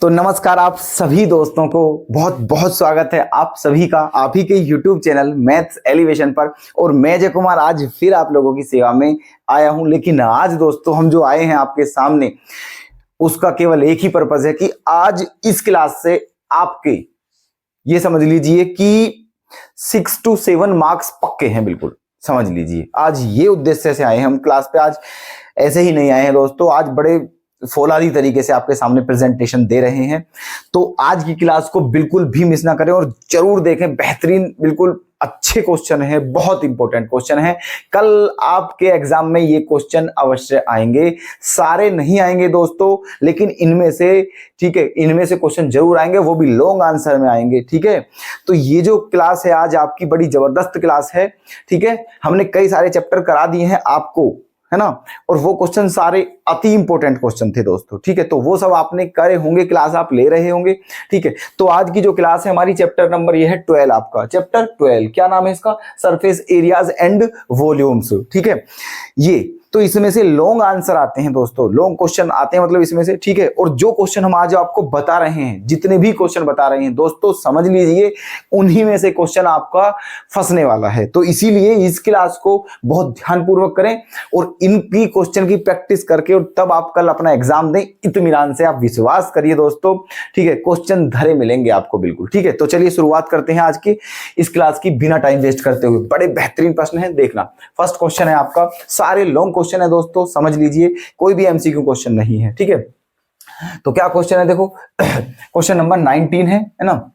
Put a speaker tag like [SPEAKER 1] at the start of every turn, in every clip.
[SPEAKER 1] तो नमस्कार आप सभी दोस्तों को बहुत बहुत स्वागत है आप सभी का आप ही के YouTube चैनल मैथ्स एलिवेशन पर। और मैं जय कुमार आज फिर आप लोगों की सेवा में आया हूं। लेकिन आज दोस्तों हम जो आए हैं आपके सामने उसका केवल एक ही पर्पस है कि आज इस क्लास से आपके ये समझ लीजिए कि 6 to 7 मार्क्स पक्के हैं। बिल्कुल समझ लीजिए आज ये उद्देश्य से आए हैं हम क्लास पे। आज ऐसे ही नहीं आए हैं दोस्तों, आज बड़े फौलादी तरीके से आपके सामने प्रेजेंटेशन दे रहे हैं। तो आज की क्लास को बिल्कुल भी मिस ना करें और जरूर देखें। बेहतरीन बिल्कुल अच्छे क्वेश्चन है, बहुत इंपॉर्टेंट क्वेश्चन है। कल आपके एग्जाम में ये क्वेश्चन अवश्य आएंगे, सारे नहीं आएंगे दोस्तों, लेकिन इनमें से ठीक है, इनमें से क्वेश्चन जरूर आएंगे, वो भी लॉन्ग आंसर में आएंगे। ठीक है, तो ये जो क्लास है आज आपकी बड़ी जबरदस्त क्लास है। ठीक है, हमने कई सारे चैप्टर करा दिए हैं आपको, है ना, और वो क्वेश्चन सारे अति इंपॉर्टेंट क्वेश्चन थे दोस्तों। ठीक है, तो वो सब आपने करे होंगे, क्लास आप ले रहे होंगे। ठीक है, तो आज की जो क्लास है हमारी चैप्टर नंबर ये है 12, आपका चैप्टर 12। क्या नाम है इसका? Surface areas and volumes. ठीक है, ये तो इसमें से लॉन्ग आंसर आते हैं दोस्तों, लॉन्ग क्वेश्चन आते हैं मतलब इसमें से। ठीक है, और जो क्वेश्चन हम आज आपको बता रहे हैं, जितने भी क्वेश्चन बता रहे हैं दोस्तों, समझ लीजिए उन्हीं में से क्वेश्चन आपका फंसने वाला है। तो इसीलिए इस क्लास को बहुत ध्यानपूर्वक करें और इनकी क्वेश्चन की प्रैक्टिस करके और तब आप कल अपना एग्जाम दें इत्मीनान से। आप विश्वास करिए दोस्तों, ठीक है, क्वेश्चन धरे मिलेंगे आपको बिल्कुल। ठीक है, तो चलिए शुरुआत करते हैं आज की इस क्लास की बिना टाइम वेस्ट करते हुए। बड़े बेहतरीन प्रश्न है, देखना। फर्स्ट क्वेश्चन है आपका, सारे लॉन्ग क्वेश्चन है दोस्तों, समझ लीजिए, कोई भी एमसीक्यू क्वेश्चन नहीं है। ठीक है, तो क्या क्वेश्चन है देखो, क्वेश्चन नंबर 19 है ना।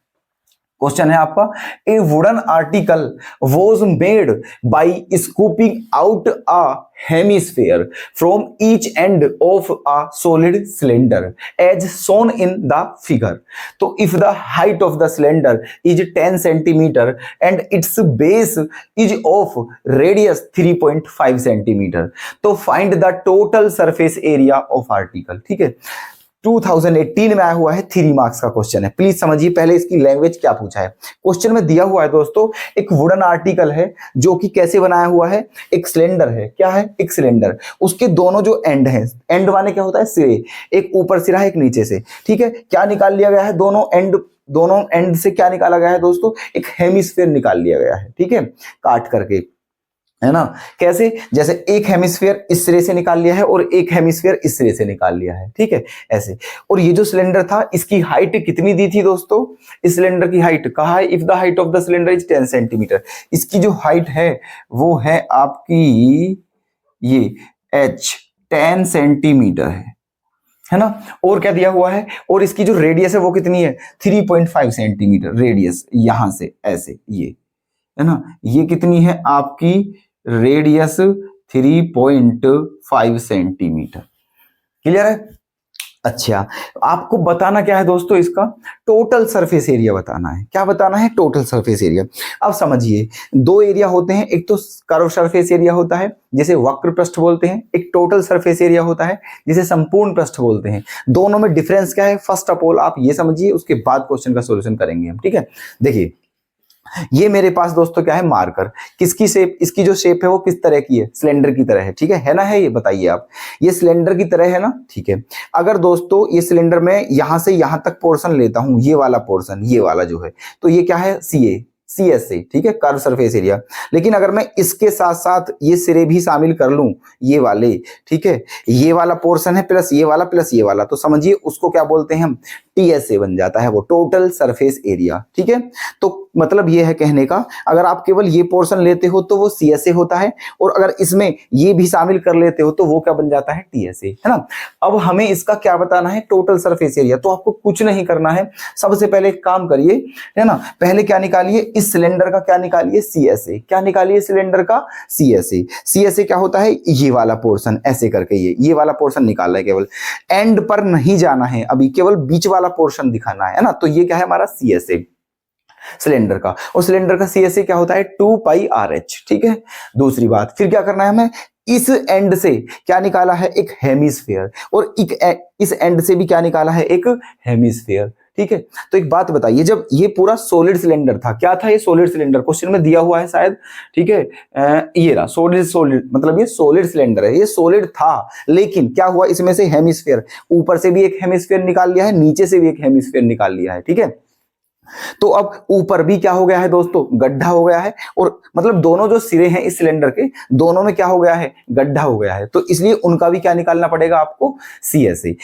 [SPEAKER 1] क्वेश्चन है आपका, a wooden article was made by scooping out a hemisphere from each end of a solid cylinder as shown in the figure. तो if the height of the cylinder is 10 centimetre and its base is of radius 3.5 centimetre, तो find the total surface area of article. ठीक है, 2018 में आया हुआ है, 3 marks का question है। प्लीज समझिए पहले इसकी लैंग्वेज क्या पूछा है। क्वेश्चन में दिया हुआ है दोस्तों, एक वुडन आर्टिकल है जो कि कैसे बनाया हुआ है, एक सिलेंडर है। क्या है? एक सिलेंडर। उसके दोनों जो एंड हैं, एंड माने क्या होता है? सिरे, एक ऊपर सिरा है एक नीचे से। ठीक है, क्या निकाल लिया गया है? दोनों एंड से क्या निकाला गया है दोस्तों? एक हेमिस्फीयर निकाल लिया गया है। ठीक है, काट करके, है ना। कैसे? जैसे एक हेमिस्फीयर इस सिरे से निकाल लिया है और एक हेमिस्फीयर इस सिरे से निकाल लिया है। ठीक है, ऐसे। और ये जो सिलेंडर था इसकी हाइट कितनी दी थी दोस्तों? इस सिलेंडर की हाइट कहा है, if the height of the cylinder is 10 centimetre. इसकी जो हाइट है वो है आपकी ये h 10 सेंटीमीटर है ना। और क्या दिया हुआ है? और इसकी जो रेडियस है वो कितनी है? 3.5 सेंटीमीटर रेडियस, यहां से ऐसे, ये है ना। ये कितनी है आपकी? Radius 3.5 centimetre. क्लियर है? अच्छा, आपको बताना क्या है दोस्तों? इसका टोटल सरफेस एरिया बताना है। क्या बताना है? Total surface area. अब समझिए, 2 एरिया होते हैं, एक तो कर्व सरफेस एरिया होता है जिसे वक्र पृष्ठ बोलते हैं, एक टोटल सरफेस एरिया होता है जिसे संपूर्ण पृष्ठ बोलते हैं। दोनों में डिफरेंस क्या है? फर्स्ट ऑफ ऑल आप ये समझिए, उसके बाद क्वेश्चन का सॉल्यूशन करेंगे हम। ठीक है, देखिए ये मेरे पास दोस्तों क्या है? मार्कर। किसकी शेप? इसकी जो शेप है वो किस तरह की है? सिलेंडर की तरह है। ठीक है ना, है ये? बताइए आप, ये सिलेंडर की तरह है ना। ठीक है, अगर दोस्तों ये सिलेंडर में यहां से यहां तक पोर्शन लेता हूं, ये वाला पोर्शन, ये वाला जो है, तो ये क्या है? CS से। ठीक है, कर्व सरफेस एरिया। लेकिन अगर मैं इसके साथ साथ ये सिरे भी शामिल कर लूं, ये वाले, ठीक है, ये वाला पोर्शन है प्लस ये वाला, तो समझिए उसको क्या बोलते हैं हम? TSA बन जाता है वो, टोटल सरफेस एरिया। ठीक है, तो मतलब ये है कहने का, अगर आप केवल ये पोर्शन लेते हो तो वो CSA होता है, और अगर इसमें ये भी शामिल कर लेते हो तो वो क्या बन जाता है? TSA, है ना। अब हमें इसका क्या बताना है? Total surface area. तो आपको कुछ नहीं करना है, सबसे पहले एक काम करिए, है ना, पहले क्या निकालिए? इस सिलेंडर का क्या निकालिए? CSA। क्या निकालिए? सिलेंडर का CSA। CSA क्या होता है? ये वाला पोर्शन, ऐसे करके ये वाला पोर्शन निकालना है, केवल एंड पर नहीं जाना है अभी, केवल बीच वाला पोर्शन दिखाना है ना। तो ये क्या है? हमारा CSA सिलेंडर का। और सिलेंडर का CSA क्या होता है? 2πRH। ठीक है, दूसरी बात, फिर क्या करना है हमें? इस एंड से क्या निकाला है? एक हेमिस्फीयर, और इस एंड से भी क्या निकाला है? एक हेमिस्फीयर। ठीक है। तो एक बात बताइए, जब ये पूरा सॉलिड सिलेंडर था, क्या था ये सॉलिड सिलेंडर, क्वेश्चन में दिया हुआ है शायद, ठीक है। ये रहा सॉलिड, सॉलिड मतलब ये सॉलिड सिलेंडर है, ये सॉलिड था, लेकिन क्या हुआ, इसमें से हेमिस्फीयर, ऊपर से भी एक हेमिस्फीयर निकाल लिया है, नीचे से भी एक हेमिस्फीयर निकाल लिया है, ठीक है। तो अब ऊपर भी क्या हो गया है दोस्तों, गड्ढा हो गया है, और मतलब दोनों जो सिरे हैं इस सिलेंडर के, दोनों में क्या हो गया है, गड्ढा हो गया है। तो इसलिए उनका भी क्या निकालना पड़ेगा आपको, CSA।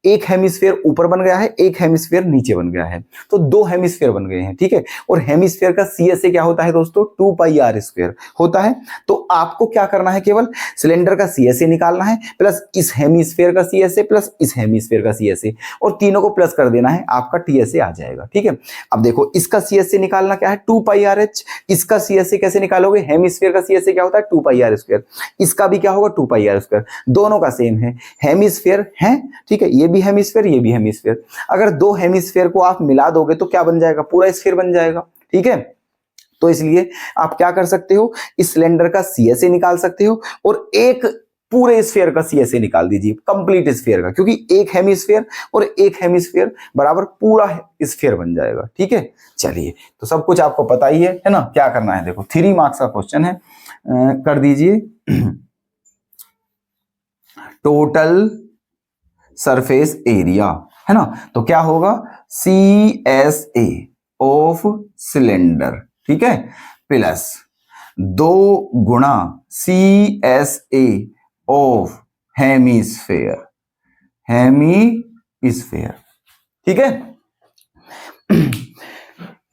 [SPEAKER 1] एक हेमिस्फीयर ऊपर बन गया है, एक हेमिस्फीयर नीचे बन गया है, तो दो हेमिस्फीयर बन गए हैं, ठीक है। और हेमिस्फीयर का CSA क्या होता है दोस्तों, 2πr² होता है। तो आपको क्या करना है, केवल सिलेंडर का CSA निकालना है, प्लस इस हेमिस्फीयर का CSA प्लस इस हेमिस्फीयर का CSA, और तीनों को प्लस कर देना है, आपका TSA आ जाएगा, ठीक है। अब देखो, इसका CSA निकालना क्या है, 2πrh। इसका CSA कैसे निकालोगे, हेमिस्फीयर का CSA क्या होता है, 2πr²। इसका भी क्या होगा, 2πr²। दोनों का सेम है, हेमिस्फीयर है, ठीक है। ये भी हेमिस्फीयर, ये भी हेमिस्फीयर। अगर दो हेमिस्फीयर को आप मिला दोगे तो क्या बन जाएगा, पूरा स्फीयर बन जाएगा, ठीक है। तो इसलिए आप क्या कर सकते हो, इस सिलेंडर का CSA निकाल सकते हो, और एक पूरे स्फीयर का CSA निकाल दीजिए, कंप्लीट स्फीयर का, क्योंकि एक हेमिस्फीयर और एक हेमिस्फीयर बराबर पूरा स्फीयर बन जाएगा, ठीक है। चलिए, तो सब कुछ आपको पता ही है ना। क्या करना है, देखो 3 मार्क्स का क्वेश्चन है, कर दीजिए। टोटल सरफेस एरिया, है ना, तो क्या होगा, CSA ऑफ सिलेंडर, ठीक है, प्लस 2 गुणा CSA ऑफ हेमिस्फीयर, हेमिस्फीयर, ठीक है।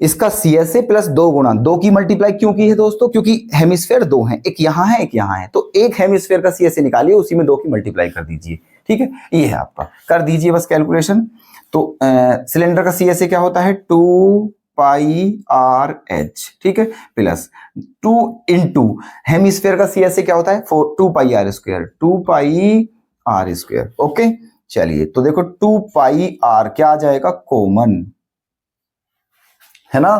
[SPEAKER 1] इसका CSA प्लस 2 गुणा, 2 की मल्टीप्लाई क्यों की है दोस्तों, क्योंकि हेमिस्फीयर 2 हैं, एक यहां है एक यहां है, तो एक हेमिस्फीयर का CSA निकालिए, उसी में 2 की मल्टीप्लाई कर दीजिए, ठीक है। ये है आपका, कर दीजिए बस कैलकुलेशन। तो सिलेंडर का CSA क्या होता है, 2πrh, ठीक है, प्लस 2 इंटू हेमिस्फीयर का CSA क्या होता है, 2πr², 2πr², ओके। चलिए, तो देखो 2πr क्या आ जाएगा, कॉमन, है ना।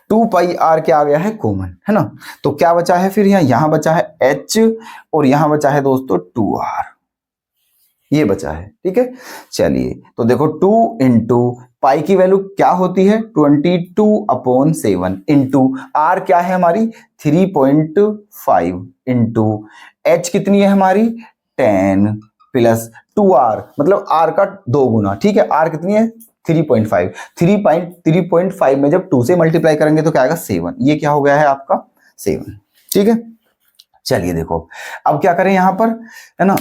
[SPEAKER 1] 2πr क्या आ गया है, कॉमन, है ना। तो क्या बचा है फिर, यहां बचा है h, और यहां बचा है दोस्तों 2r, ये बचा है, ठीक है। चलिए, तो देखो 2 इंटू पाई की वैल्यू क्या होती है, 22/7, इंटू आर क्या है हमारी 3.5, इंटू एच कितनी है हमारी 10, प्लस 2r, मतलब r का 2 गुना, ठीक है। r कितनी है 3.5, 3.5 में जब 2 से मल्टीप्लाई करेंगे तो क्या आएगा 7, ये क्या हो गया है आपका 7, ठीक है। चलिए देखो, अब क्या करें यहां पर, है ना,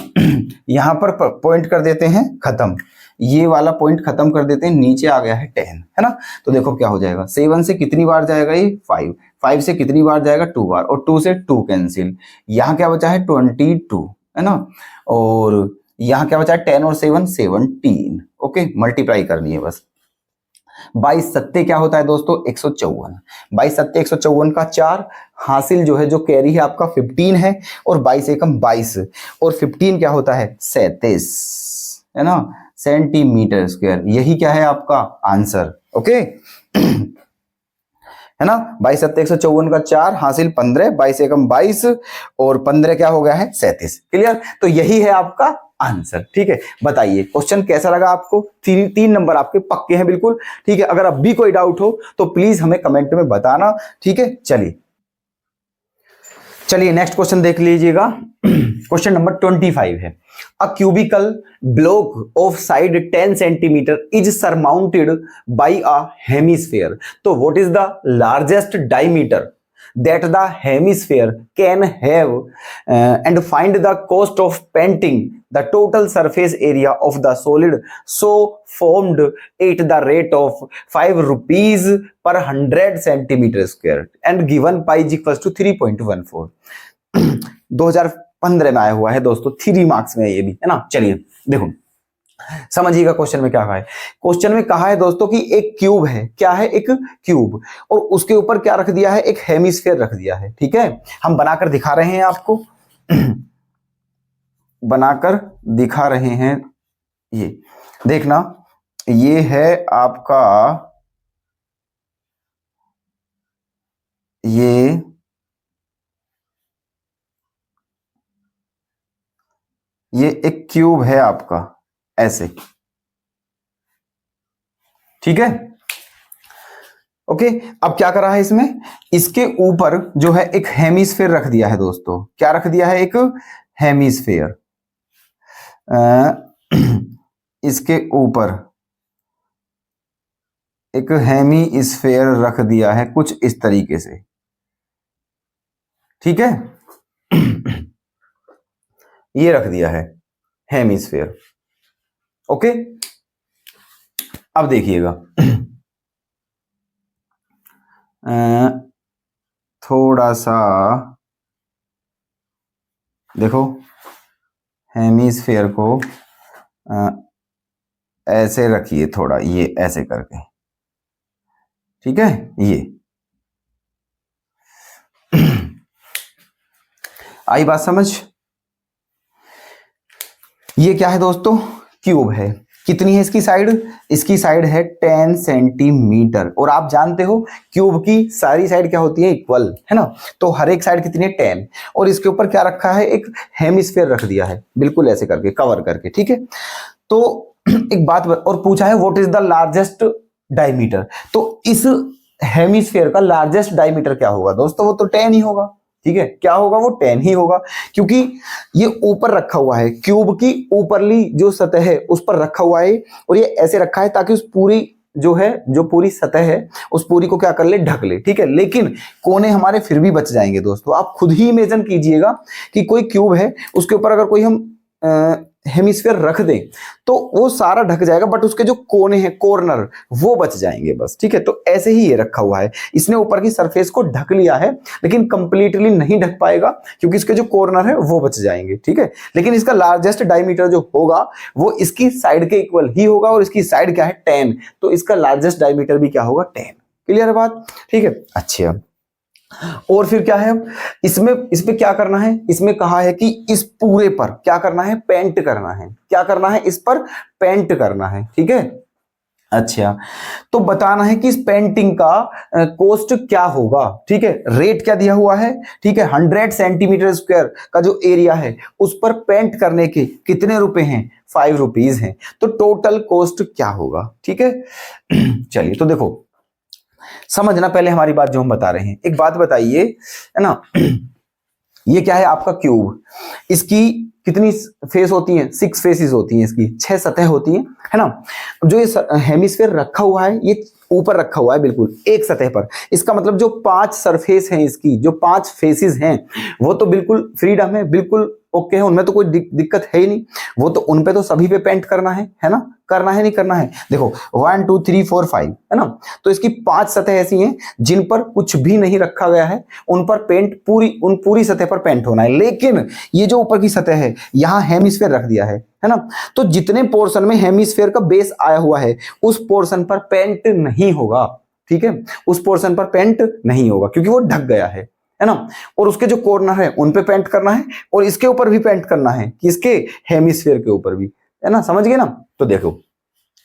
[SPEAKER 1] यहां पर पॉइंट कर देते हैं खत्म, ये वाला पॉइंट खत्म कर देते हैं, नीचे आ गया है 10, है ना। तो देखो क्या हो जाएगा, 7 से कितनी बार जाएगा ये 5, 5 से कितनी बार जाएगा 2 बार, और 2 से 2 कैंसिल, यहाँ क्या बचा है 22, है ना, और यहाँ क्या बचा है 10 और 7 17, ओके, मल्टीप्लाई करनी है बस। 22 सत्ते क्या होता है दोस्तों 154, 22 सत्ते 154 का 4, हासिल जो है, जो कैरी है आपका 15 है, और 22 एकम 22, और 15 क्या होता है 37, है ना, सेंटीमीटर², यही क्या है आपका आंसर, ओके। है ना, 22 सत्ते 154 का 4, हासिल 15, 22 एकम 22, और 15 क्या हो गया है 37, क्लियर। तो यही है आपका आंसर, ठीक है। बताइए क्वेश्चन कैसा लगा आपको, 3 नंबर आपके पक्के हैं बिल्कुल, ठीक है। अगर अब भी कोई डाउट हो तो प्लीज हमें कमेंट में बताना, ठीक है। चलिए नेक्स्ट क्वेश्चन देख लीजिएगा। क्वेश्चन नंबर 25 है, a cubical block of side 10 centimetre is surmounted by a hemisphere, तो what is the largest diameter that the hemisphere can have, and find the cost of painting the total surface area of the solid so formed at the rate of 5 rupees per 100 centimeter square and given pi is equals to 3.14। 2015 में आया हुआ है दोस्तों, 3 marks में ये भी, है ना। चलिए देखो, समझिएगा क्वेश्चन में क्या कहा है। क्वेश्चन में कहा है दोस्तों कि एक क्यूब है, क्या है, एक क्यूब, और उसके ऊपर क्या रख दिया है, एक हेमिस्फीयर रख दिया है, ठीक है। हम बनाकर दिखा रहे हैं आपको, बनाकर दिखा रहे हैं, ये देखना, ये है आपका, ये एक क्यूब है आपका, ऐसे, ठीक है, ओके। अब क्या करा है इसमें, इसके ऊपर जो है एक हेमिस्फेयर रख दिया है दोस्तों। क्या रख दिया है, एक हेमिस्फेयर। इसके ऊपर एक हेमिस्फेयर रख दिया है कुछ इस तरीके से, ठीक है। ये रख दिया है हेमिस्फेयर, ओके। अब देखिएगा, थोड़ा सा देखो, हेमिस्फेयर को ऐसे रखिए थोड़ा, ये ऐसे करके, ठीक है। ये आई बात समझ। ये क्या है दोस्तों, क्यूब है। कितनी है इसकी साइड, इसकी साइड है 10 सेंटीमीटर। और आप जानते हो क्यूब की सारी साइड क्या होती है, इक्वल, है ना। तो हर एक साइड कितनी है, 10। और इसके ऊपर क्या रखा है, एक हेमिस्फेयर रख दिया है, बिल्कुल ऐसे करके कवर करके, ठीक है। तो एक बात और पूछा है what is the largest diameter. तो इस हेमिस्फेयर का लार्जेस्ट डायमीटर क्या होगा दोस्तों, वो तो 10 ही होगा, ठीक है। क्या होगा, वो 10 ही होगा, क्योंकि ये ऊपर रखा हुआ है, क्यूब की ऊपरली जो सतह है उस पर रखा हुआ है। और ये ऐसे रखा है ताकि उस पूरी जो है, जो पूरी सतह है उस पूरी को क्या कर ले, ढक ले, ठीक है। लेकिन कोने हमारे फिर भी बच जाएंगे दोस्तों। आप खुद ही इमेजिन कीजिएगा कि कोई क्यूब है, उसके ऊपर अगर कोई हम हेमिस्फेयर रख दें तो वो सारा ढक जाएगा, बट उसके जो कोने हैं, कॉर्नर, वो बच जाएंगे बस, ठीक है। तो ऐसे ही ये रखा हुआ है, इसने ऊपर की सरफेस को ढक लिया है, लेकिन कंप्लीटली नहीं ढक पाएगा क्योंकि इसके जो कॉर्नर है वो बच जाएंगे, ठीक है। लेकिन इसका लार्जेस्ट डायमीटर जो होगा वो इसकी साइड के इक्वल ही होगा, और इसकी साइड क्या है, 10। तो इसका लार्जेस्ट डायमीटर भी क्या होगा, 10। क्लियर है बात, ठीक है। अच्छा, और फिर क्या है, इसमें इस पे क्या करना है, इसमें कहा है कि इस पूरे पर क्या करना है, पेंट करना है। क्या करना है, इस पर पेंट करना है, ठीक है। अच्छा, तो बताना है कि इस पेंटिंग का कॉस्ट क्या होगा, ठीक है। रेट क्या दिया हुआ है, ठीक है। 100 सेंटीमीटर स्क्वायर का जो एरिया है उस पर पेंट करने के कितने रुपए हैं, 5 रुपीज हैं। तो टोटल कॉस्ट क्या होगा, ठीक है। चलिए, तो देखो, समझना पहले हमारी बात जो हम बता रहे हैं। एक बात बताइए, है ना, ये क्या है आपका क्यूब, इसकी कितनी फेस होती हैं, 6 फेसेस होती हैं, इसकी 6 सतह होती हैं, है ना। जो ये हेमिस्फेयर रखा हुआ है, ये ऊपर रखा हुआ है बिल्कुल एक सतह पर। इसका मतलब जो 5 सरफेस हैं, इसकी जो 5 फेसेस हैं, वो तो बिल्कुल फ्रीडम है, बिल्कुल ओके है, उनमें तो कोई दिक्कत है ही नहीं। वो तो उन पे तो सभी पे पेंट करना है ना, करना है नहीं करना है। देखो 1 2 3 4 5, है ना। तो इसकी 5 सतह ऐसी हैं जिन पर कुछ भी नहीं रखा गया है, उन पर पेंट उन पूरी सतह पर पेंट होना है। लेकिन ये जो ऊपर की सतह है, यहां हेमिस्फेयर रख दिया है ना। तो जितने पोर्शन में हेमिस्फेयर का बेस आया हुआ है उस पोर्शन पर पेंट नहीं होगा, ठीक है। उस पोर्शन पर पेंट नहीं होगा क्योंकि वो ढक गया है ना। और उसके जो कॉर्नर है उन पे पेंट करना है, और इसके ऊपर भी पेंट करना है, किसके, हेमिस्फेयर के ऊपर भी, है ना। समझ गए ना। तो देखो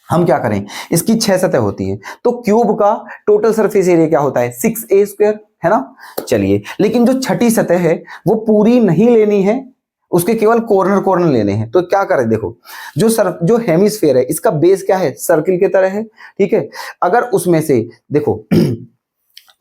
[SPEAKER 1] हम क्या करें, इसकी 6 सतह होती हैं, तो क्यूब का टोटल सरफेस एरिया क्या होता है, 6a स्क्वायर, है ना। चलिए, लेकिन जो छठी सतह है वो पूरी नहीं लेनी है, उसके केवल कॉर्नर लेने हैं। तो क्या करें, देखो जो हेमिस्फेयर है इसका बेस क्या है, सर्किल की तरह है, ठीक है। अगर उसमें से देखो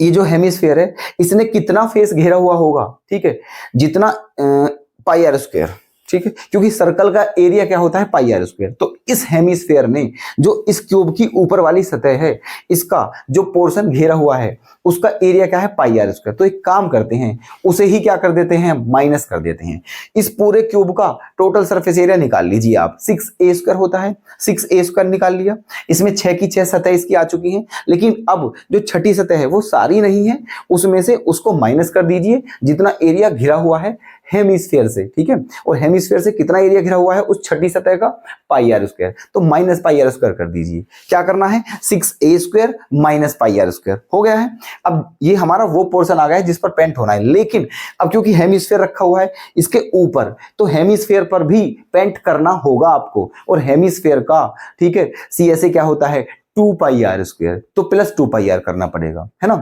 [SPEAKER 1] ये जो हेमिस्फेयर है इसने कितना फेस घेरा हुआ होगा, ठीक है, जितना पाई आर स्क्वायर, ठीक है, क्योंकि सर्कल का एरिया क्या होता है, पाई आर स्क्वायर। तो इस हेमिस्फेयर में जो इस क्यूब की ऊपर वाली सतह है, इसका जो पोर्शन घेरा हुआ है उसका एरिया क्या है, पाई आर स्क्वायर। तो एक काम करते हैं, उसे ही क्या कर देते हैं, माइनस कर देते हैं। इस पूरे क्यूब का टोटल सरफेस एरिया निकाल लीजिए आप, 6a स्क्वायर होता है, 6a स्क्वायर निकाल लिया। इसमें 6 की 6 सतह इसकी आ चुकी हैं, लेकिन अब जो छठी सतह है वो सारी नहीं है, उसमें से उसको माइनस कर दीजिए जितना एरिया घिरा हुआ है हेमिस्फेयर से, ठीक है। और हेमिस्फेयर से कितना एरिया घिरा हुआ है उस छठी सतह का, पाई आर स्क्वायर। तो माइनस पाई आर स्क्वायर कर दीजिए। क्या करना है, 6a square minus pi r square हो गया है। अब ये हमारा वो पोर्शन आ गया है जिस पर पेंट होना है। लेकिन अब क्योंकि हेमिस्फेयर रखा हुआ है इसके ऊपर, तो हेमिस्फेयर पर भी पेंट करना होगा आपको। और हेमिस्फेयर का, ठीक है, सी ऐसे क्या होता है, 2 पाई आर स्क्वायर, तो प्लस 2 पाई आर करना पड़ेगा, है ना।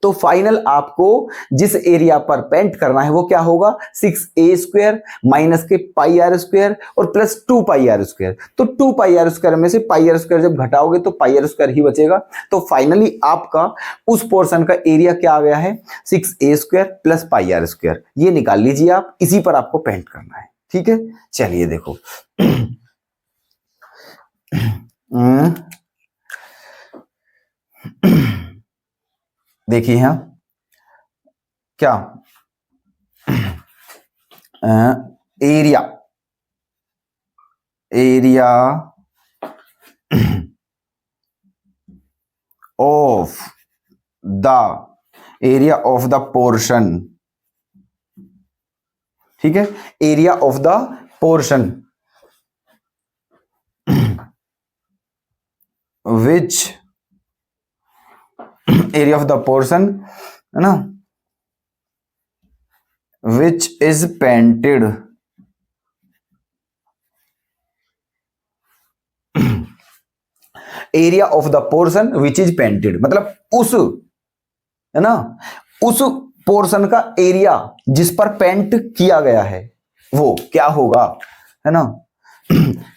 [SPEAKER 1] तो फाइनल आपको जिस एरिया पर पेंट करना है वो क्या होगा, 6a² माइनस के पाई आर स्क्वायर और प्लस 2 पाई आर स्क्वायर। तो 2 पाई आर स्क्वायर में से पाई आर स्क्वायर जब घटाओगे तो पाई आर स्क्वायर ही बचेगा। तो फाइनली आपका उस पोर्शन का एरिया क्या आ गया है, 6a² plus pi r square. ये निकाल लीजिए आप, इसी पर आपको पेंट करना है। ठीक है, चलिए देखो देखिए यहां क्या एरिया ऑफ द पोर्शन, ठीक है, area of the portion which area of the portion है ना, which is painted area of the portion which is painted, मतलब उस, है ना, उस पोर्शन का एरिया जिस पर पेंट किया गया है वो क्या होगा, है ना।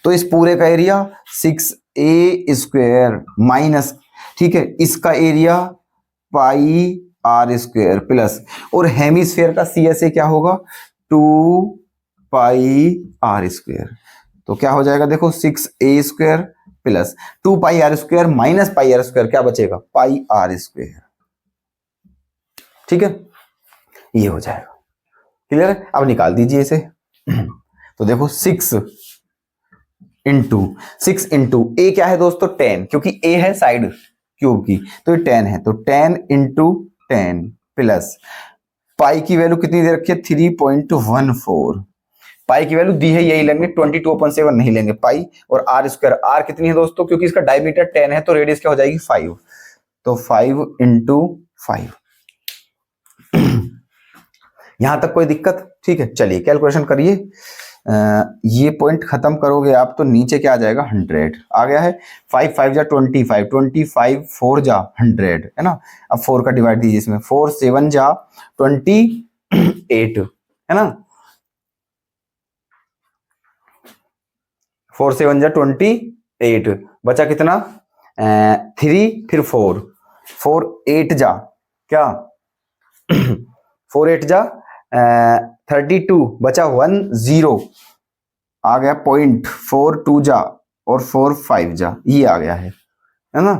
[SPEAKER 1] तो इस पूरे का एरिया 6a² माइनस, ठीक है, इसका area pi r square plus, और हेमिस्फेयर का CSA क्या होगा, 2 पाई आर स्क्वायर। तो क्या हो जाएगा देखो, 6a² plus 2 pi r square minus pi r square, क्या बचेगा, पाई आर स्क्वायर। ठीक है, ये हो जाएगा। क्लियर है, अब निकाल दीजिए इसे। तो देखो 6 इंटू ए क्या है दोस्तों, 10, क्योंकि ए है साइड क्यूब की, तो ये 10 है, तो 10 इंटू 10 प्लस पाई की वैल्यू कितनी दे रखी है, 3.14। पाई की वैल्यू दी है, यही लेंगे, 22/7 नहीं लेंगे पाई। और आर स्क्वायर, आर कितनी है दोस्तों, क्योंकि इसका डायमीटर 10 है तो रेडियस क्या हो जाएगी 5, तो 5 इंटू 5। यहां तक कोई दिक्कत, ठीक है, चलिए कैलकुलेशन करिए। ये पॉइंट खत्म करोगे आप तो नीचे क्या आ जाएगा, 100 आ गया है। 5 5 जा 25, 25 4 जा 100, है ना। अब 4 का डिवाइड दीजिए इसमें, 4 7 जा 28, है ना, 4 7 जा 28, बचा कितना, 3 फिर 4 4 8 जा क्या 4 8 जा 32, बचा 1 0, आ गया पॉइंट, 4 2 जा और 4 5 जा, ये आ गया है ना।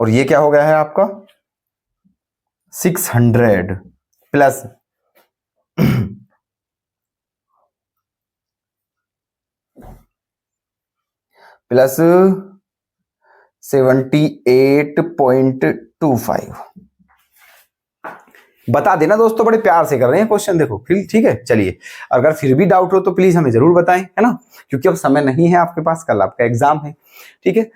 [SPEAKER 1] और ये क्या हो गया है आपका 600 प्लस प्लस 78.25। बता देना दोस्तों, बड़े प्यार से कर रहे हैं क्वेश्चन, देखो फिर ठीक है। चलिए, अगर फिर भी डाउट हो तो प्लीज हमें जरूर बताएं, है ना, क्योंकि अब समय नहीं है आपके पास, कल आपका एग्जाम है। ठीक है,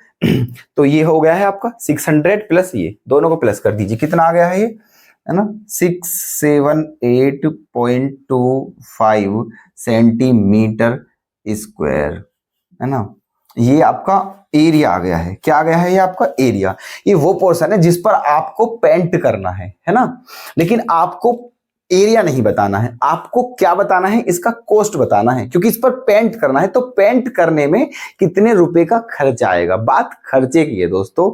[SPEAKER 1] तो ये हो गया है आपका 600 प्लस, ये दोनों को प्लस कर दीजिए, कितना आ गया है ये, है ना, 678.25 सेंटीमीटर स्क्वायर, है ना। ये आपका एरिया आ गया है, क्या आ गया है, ये आपका एरिया। ये वो पोर्शन है जिस पर आपको पेंट करना है ना, लेकिन आपको एरिया नहीं बताना है, आपको क्या बताना है, इसका कॉस्ट बताना है, क्योंकि इस पर पेंट करना है। तो पेंट करने में कितने रुपए का खर्चा आएगा, बात खर्चे की है दोस्तों,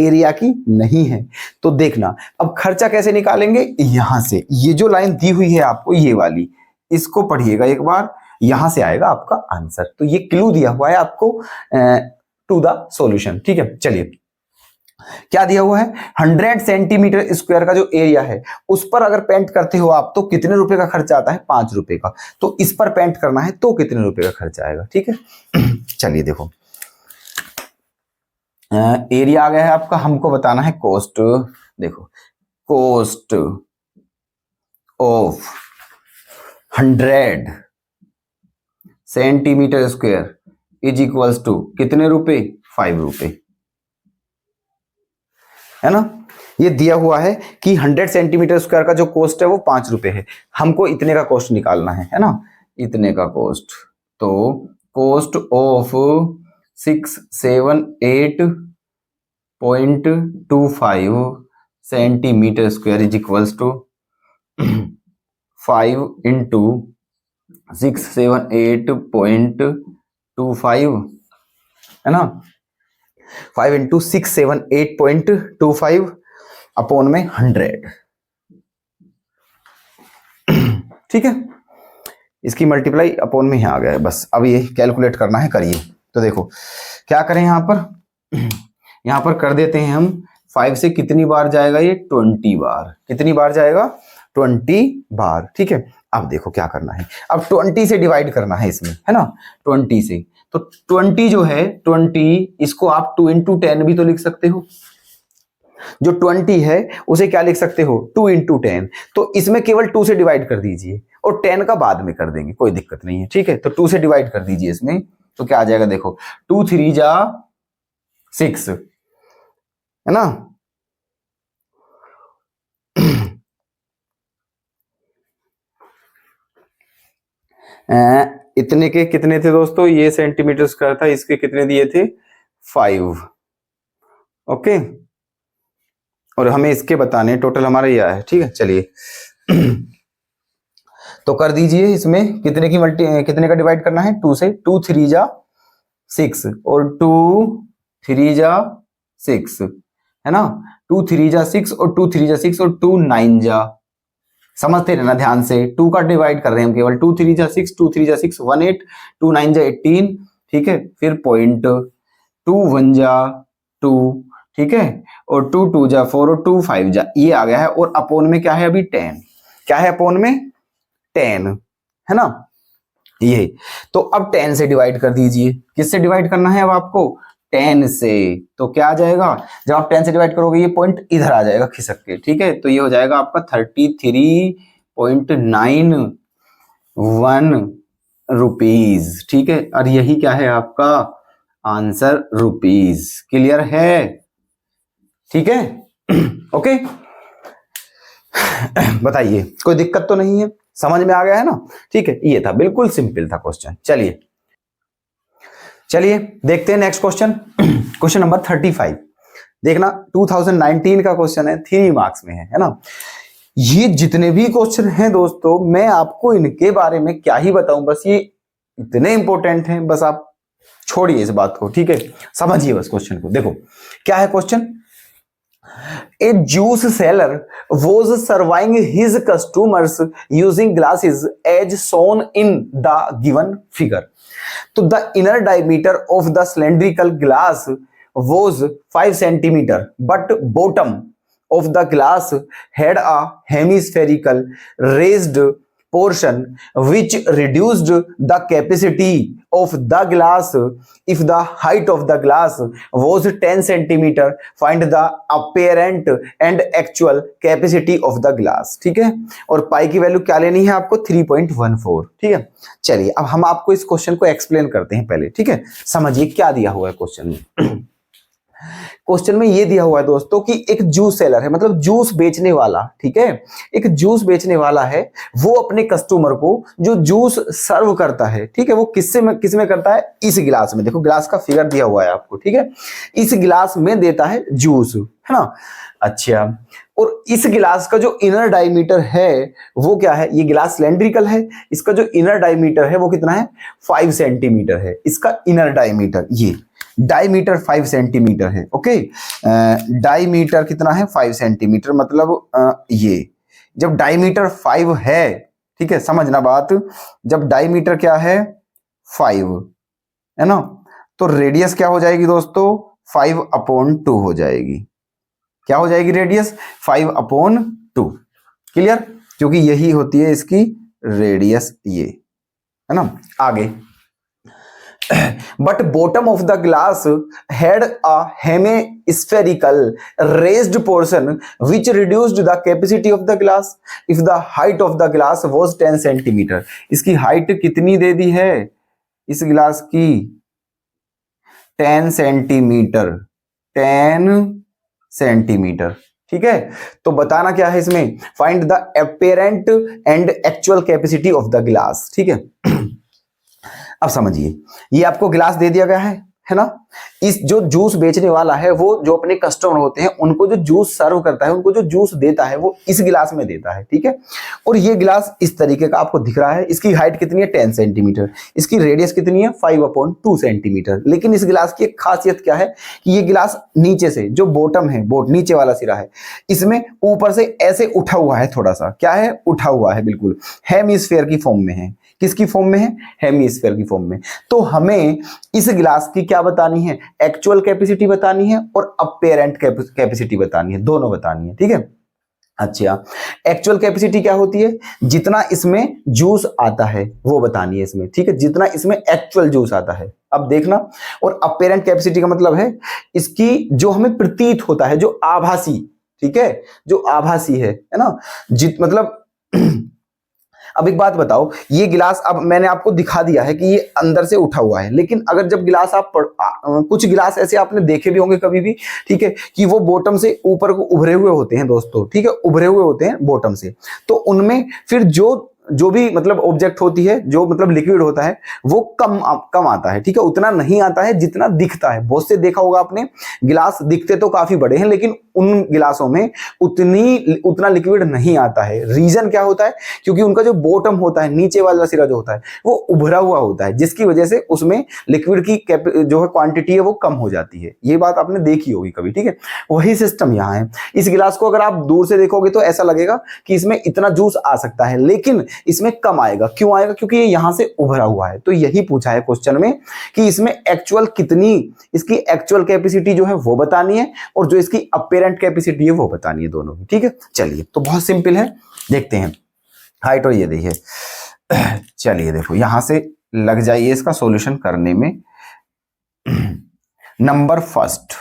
[SPEAKER 1] एरिया की नहीं है। तो देखना, अब खर्चा कैसे निकालेंगे, यहां से, ये जो लाइन दी हुई है आपको, ये वाली, इसको पढ़िएगा एक बार, यहां से आएगा आपका आंसर। तो ये क्लू दिया हुआ है आपको टू द सॉल्यूशन। ठीक है, चलिए क्या दिया हुआ है, 100 सेंटीमीटर स्क्वायर का जो एरिया है उस पर अगर पेंट करते हो आप तो कितने रुपए का खर्चा आता है, 5 रुपए का। तो इस पर पेंट करना है तो कितने रुपए का खर्चा आएगा। ठीक है, चलिए देखो, एरिया आ गया है आपका, हमको बताना है कॉस्ट। देखो, cost of 100 centimetre square is equals to कितने रुपए, 5 रुपए, है ना। ये दिया हुआ है कि 100 सेंटीमीटर स्क्वायर का जो कॉस्ट है वो 5 रुपए है, हमको इतने का कॉस्ट निकालना है ना, इतने का कॉस्ट। तो cost of 678.25 centimetre square is equals to 5 into 678.25 है ना, 5 इंटू 678.25 अपॉन में 100। ठीक है, इसकी मल्टीप्लाई अपॉन में ही आ गया है। बस अब ये कैलकुलेट करना है, करिए। तो देखो क्या करें, यहां पर कर देते हैं हम 5 से कितनी बार जाएगा ये, 20 बार। कितनी बार जाएगा, 20 बार। ठीक है, अब देखो क्या करना है, अब 20 से डिवाइड करना है इसमें, है ना, 20 से। तो 20 जो है 20, इसको आप 2 इंटू 10 भी तो लिख सकते हो। जो 20 है उसे क्या लिख सकते हो, 2 इंटू 10। तो इसमें केवल 2 से डिवाइड कर दीजिए और 10 का बाद में कर देंगे, कोई दिक्कत नहीं है। ठीक है, तो 2 से डिवाइड कर दीजिए इसमें, तो क्या आ जाएगा, देखो 2 3 जा 6, है ना। इतने के कितने थे दोस्तों, ये सेंटीमीटर स्क्वायर था, इसके कितने दिए थे, 5। ओके, और हमें इसके बताने, टोटल हमारा ये है। ठीक है, चलिए तो कर दीजिए, इसमें कितने का डिवाइड करना है, 2 से। 2 3 जा 6 और 2 3 जा 6, है ना। 2 3 जा 6 और 2 3 जा 6 और 2 9 जा, समझते रहना ध्यान से, 2 का डिवाइड कर रहे हैं हम केवल। 2 3 जा 6, 2 3 जा 6 18, 2 9 जा 18। ठीक है, फिर पॉइंट, 2 1 जा 2, ठीक है, और 2 2 जा 4 और 2 5 जा, ये आ गया है। और अपोन में क्या है अभी, 10। क्या है अपोन में, 10, है ना, ये। तो अब 10 से डिवाइड कर दीजिए। किससे डिवाइड करना है अब आपको, 10 से। तो क्या आ जाएगा, जब आप 10 से डिवाइड करोगे ये पॉइंट इधर आ जाएगा खिसक के। ठीक है, तो ये हो जाएगा आपका 33.91 रुपीज। ठीक है, और यही क्या है आपका आंसर, रुपीज। क्लियर है, ठीक है। ओके, बताइए कोई दिक्कत तो नहीं है, समझ में आ गया है ना। ठीक है, ये था, बिल्कुल सिंपल था क्वेश्चन। चलिए देखते हैं नेक्स्ट क्वेश्चन। क्वेश्चन नंबर 35 देखना, 2019 का क्वेश्चन है, 3 मार्क्स में है ना। ये जितने भी क्वेश्चन हैं दोस्तों, मैं आपको इनके बारे में क्या ही बताऊं, बस ये इतने इंपॉर्टेंट हैं, बस आप छोड़िए इस बात को। ठीक है, समझिए बस क्वेश्चन को। देखो क्या है question, A juice seller was serving his customers using glasses as shown in the given figure. So the inner diameter of the cylindrical glass was 5 centimeter, but bottom of the glass had a hemispherical raised portion which reduced the capacity of the glass. If the height of the glass was 10 centimeter, find the apparent and actual capacity of the glass. ठीक है, और पाई की value क्या लेनी है आपको, 3.14। ठीक है, चलिए अब हम आपको इस क्वेश्चन को एक्सप्लेन करते हैं पहले। ठीक है, समझिए क्या दिया हुआ है क्वेश्चन में। क्वेश्चन में ये दिया हुआ है दोस्तों कि एक जूस सेलर है, मतलब जूस बेचने वाला। ठीक है, एक जूस बेचने वाला है, वो अपने कस्टमर को जो जूस सर्व करता है, ठीक है, वो किस में करता है, इस गिलास में। देखो गिलास का फिगर दिया हुआ है आपको। ठीक है, इस गिलास में देता है जूस, है ना। अच्छा, और इस गिलास का जो इनर डायमीटर है वो क्या है, ये गिलास सिलेंड्रिकल है, इसका जो इनर डायमीटर है वो कितना है, 5 सेंटीमीटर है इसका इनर डायमीटर। ये डायमीटर 5 सेंटीमीटर है। ओके, डायमीटर कितना है, 5 सेंटीमीटर, मतलब ये जब डायमीटर 5 है, ठीक है, समझना बात, जब डायमीटर क्या है 5, है ना, तो रेडियस क्या हो जाएगी दोस्तों, 5/2 हो जाएगी। क्या हो जाएगी रेडियस, 5/2। क्लियर, क्योंकि यही होती है इसकी रेडियस, ये है ना। आगे, but bottom of the glass had a hemispherical raised portion which reduced the capacity of the glass if the height of the glass was 10 centimeter. इसकी हाइट कितनी दे दी है इस गिलास की, 10 सेंटीमीटर, 10 सेंटीमीटर। ठीक है, तो बताना क्या है इसमें, find the apparent and actual capacity of the glass। ठीक है, अब समझिए, ये आपको गिलास दे दिया गया है, है ना, इस जो जूस बेचने वाला है वो जो अपने कस्टमर होते हैं उनको जो जूस सर्व करता है, उनको जो जूस देता है वो इस गिलास में देता है, ठीक है। और ये गिलास इस तरीके का आपको दिख रहा है। इसकी हाइट कितनी है, 10 सेंटीमीटर। इसकी रेडियस कितनी है, 5/2 सेंटीमीटर। लेकिन इस गिलास की एक खासियत क्या है कि ये गिलास नीचे से जो बॉटम है, नीचे वाला सिरा है, इसमें ऊपर से ऐसे उठा हुआ है, थोड़ा सा क्या है, उठा हुआ है, बिल्कुल हेमिस्फेयर की फॉर्म में है। किसकी फॉर्म में है, हेमिस्फेयर की फॉर्म में। तो हमें इस गिलास की क्या बतानी है, एक्चुअल कैपेसिटी बतानी है और अपेरेंट कैपेसिटी बतानी है, दोनों बतानी है, ठीक है। अच्छा, एक्चुअल कैपेसिटी क्या होती है, जितना इसमें जूस आता है वो बतानी है इसमें, ठीक है, जितना इसमें एक्चुअल जूस आता है। अब देखना, और अपेरेंट कैपेसिटी का मतलब है इसकी जो हमें प्रतीत होता है, जो आभासी, ठीक है, जो आभासी है ना, मतलब अब एक बात बताओ, ये गिलास अब मैंने आपको दिखा दिया है कि ये अंदर से उठा हुआ है, लेकिन अगर जब गिलास आप कुछ गिलास ऐसे आपने देखे भी होंगे कभी भी, ठीक है, कि वो बॉटम से ऊपर को उभरे हुए होते हैं दोस्तों, ठीक है, उभरे हुए होते हैं बॉटम से, तो उनमें फिर जो भी मतलब ऑब्जेक्ट होती है, जो मतलब लिक्विड होता है, वो कम आता है, ठीक है, उतना नहीं आता है जितना दिखता है। बहुत से देखा होगा आपने, गिलास दिखते तो काफी बड़े हैं लेकिन उन गिलासों में उतना लिक्विड नहीं आता है। रीजन क्या होता है, क्योंकि उनका जो बॉटम होता है, नीचे वाला सिरा जो होता है, वो उभरा हुआ होता है, जिसकी वजह से उसमें लिक्विड की जो है क्वांटिटी है वो कम हो जाती है। ये बात आपने देखी होगी कभी, ठीक है। वही सिस्टम यहाँ है। इस गिलास को अगर आप दूर से देखोगे तो ऐसा लगेगा कि इसमें इतना जूस आ सकता है, लेकिन इसमें कम आएगा। क्यों आएगा, क्योंकि ये यहां से उभरा हुआ है। तो यही पूछा है क्वेश्चन में कि इसमें एक्चुअल कितनी, इसकी एक्चुअल कैपेसिटी जो है वो बतानी है और जो इसकी अपेरेंट कैपेसिटी है वो बतानी है, दोनों की, ठीक है। चलिए, तो बहुत सिंपल है, देखते हैं। हाइट और ये देखिए, चलिए देखो, यहां से लग जाइए इसका सॉल्यूशन करने में। नंबर फर्स्ट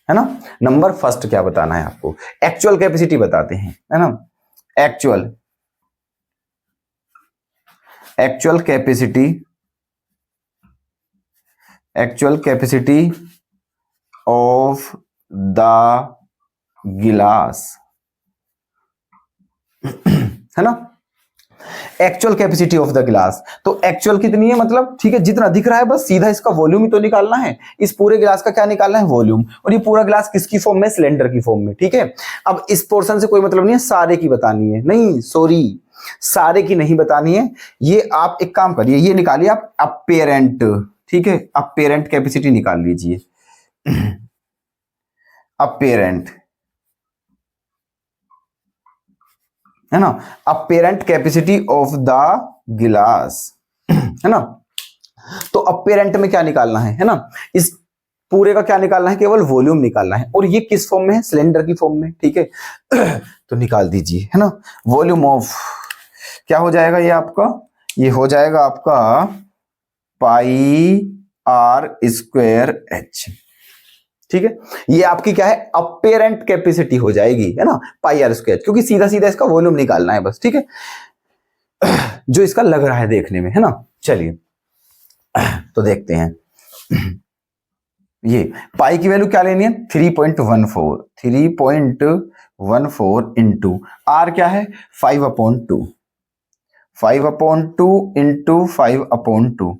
[SPEAKER 1] है ना, नंबर फर्स्ट क्या बताना है आपको, एक्चुअल कैपेसिटी बताते हैं, है ना। एक्चुअल कैपेसिटी ऑफ द गिलास, है ना, एक्चुअल कैपेसिटी ऑफ द गिलास। तो एक्चुअल कितनी है, मतलब ठीक है, जितना दिख रहा है बस सीधा इसका वॉल्यूम ही तो निकालना है। इस पूरे गिलास का क्या निकालना है, वॉल्यूम। और ये पूरा गिलास किसकी फॉर्म में, सिलेंडर की फॉर्म में, ठीक है। अब इस पोर्शन से कोई मतलब नहीं है, सारे की बतानी है, नहीं सॉरी, सारे की नहीं बतानी है। ये आप एक काम करिए, ये निकालिए आप अपेरेंट, ठीक है, अपेरेंट कैपेसिटी निकाल लीजिए। अपेरेंट, है ना, अपेरेंट कैपेसिटी ऑफ द गिलास, है ना। तो अपेरेंट में क्या निकालना है ना, इस पूरे का क्या निकालना है, केवल वॉल्यूम निकालना है। और ये किस फॉर्म में है, सिलेंडर की फॉर्म में, ठीक है। तो निकाल दीजिए, है ना, वॉल्यूम ऑफ, क्या हो जाएगा ये आपका, ये हो जाएगा आपका πr²h, ठीक है। ये आपकी क्या है, अपेरेंट कैपेसिटी हो जाएगी, है ना, πr², क्योंकि सीधा सीधा इसका वॉल्यूम निकालना है बस, ठीक है, जो इसका लग रहा है देखने में, है ना। चलिए, तो देखते हैं। ये पाई की वैल्यू क्या लेनी है, 3.14 इंटू आर क्या है, 5/2 इंटू 5/2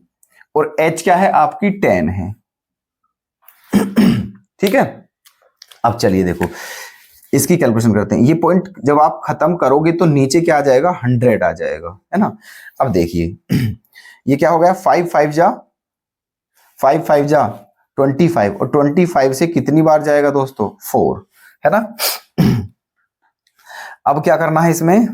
[SPEAKER 1] और h क्या है आपकी 10 है, ठीक है। अब चलिए देखो, इसकी कैलकुलेशन करते हैं। ये पॉइंट जब आप खत्म करोगे तो नीचे क्या आ जाएगा, 100 आ जाएगा, है ना। अब देखिए, ये क्या हो गया, 5 5 जा 25, और 25 से कितनी बार जाएगा दोस्तों, 4, है ना। अब क्या करना है इसमें,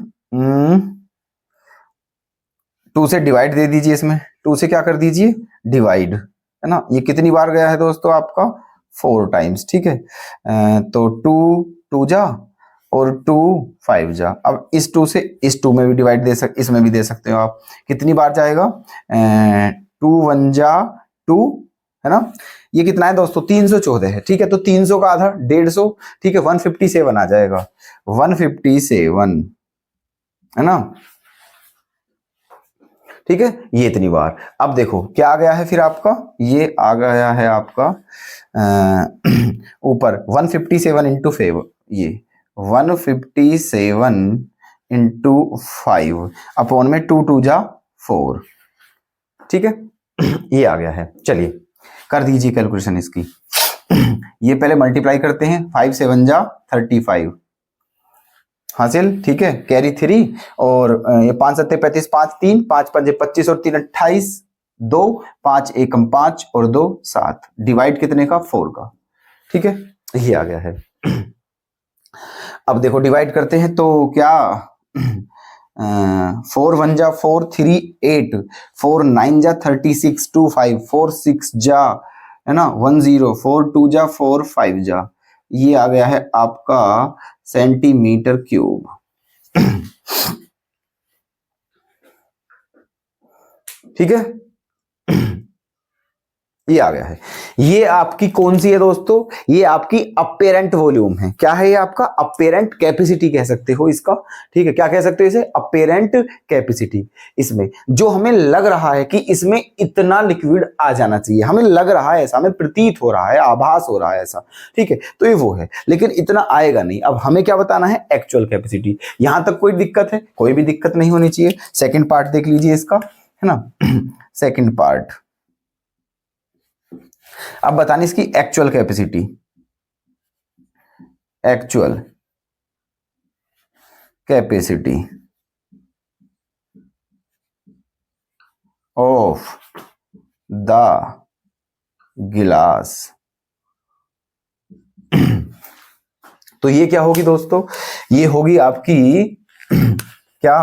[SPEAKER 1] 2 से डिवाइड दे दीजिए, इसमें 2 से क्या कर दीजिए, डिवाइड, है ना। ये कितनी बार गया है दोस्तों आपका, 4 टाइम्स, ठीक है। तो 2 जा और 2 5 जा। अब इस 2 से इस 2 में भी डिवाइड इसमें भी दे सकते हो आप। कितनी बार जाएगा, 2 1 जा 2, है ना। ये कितना है दोस्तों, 314 है, ठीक है। तो 300 का आधा 150, ठीक है, 157 आ जाएगा, 157, है ना, ठीक है। ये इतनी बार। अब देखो क्या आ गया है फिर आपका, ये आ गया है आपका ऊपर 157 इंटू 5, ये 157 इंटू 5 अपॉन में 2 2 जा 4, ठीक है। ये आ गया है। चलिए कर दीजिए कैलकुलेशन इसकी। ये पहले मल्टीप्लाई करते हैं, 5 7 जा 35 हासिल, ठीक है, कैरी 3 और ये 5 7 35, 5 3 5 5 25 और 3 28, 2 5 1 5 और 2 7, डिवाइड कितने का 4 का, ठीक है, ये आ गया है। अब देखो डिवाइड करते हैं तो क्या 4 1 जा 4 3 8, 4 9 जा 36 2 5, 4 6 जा है ना 1 0, 4 2 जा 4 5 जा, ये आ गया है आपका सेंटीमीटर क्यूब। ठीक है, ये आ गया है। ये आपकी कौन सी है दोस्तों, ये आपकी अपेरेंट वॉल्यूम है। क्या है ये आपका अपेरेंट कैपेसिटी कह सकते हो इसका, ठीक है, क्या कह सकते हो इसे, अपेरेंट कैपेसिटी। इसमें जो हमें लग रहा है कि इसमें इतना लिक्विड आ जाना चाहिए, हमें लग रहा है ऐसा, हमें प्रतीत हो रहा है, आभास हो रहा है ऐसा, ठीक है, तो ये वो है, लेकिन इतना आएगा नहीं। अब हमें क्या बताना है, एक्चुअल कैपेसिटी। यहां तक कोई दिक्कत है, कोई भी दिक्कत नहीं होनी चाहिए। सेकेंड पार्ट देख लीजिए इसका, है ना। सेकेंड पार्ट, अब बताने इसकी actual capacity, actual capacity of the गिलास। तो ये क्या होगी दोस्तों, ये होगी आपकी क्या,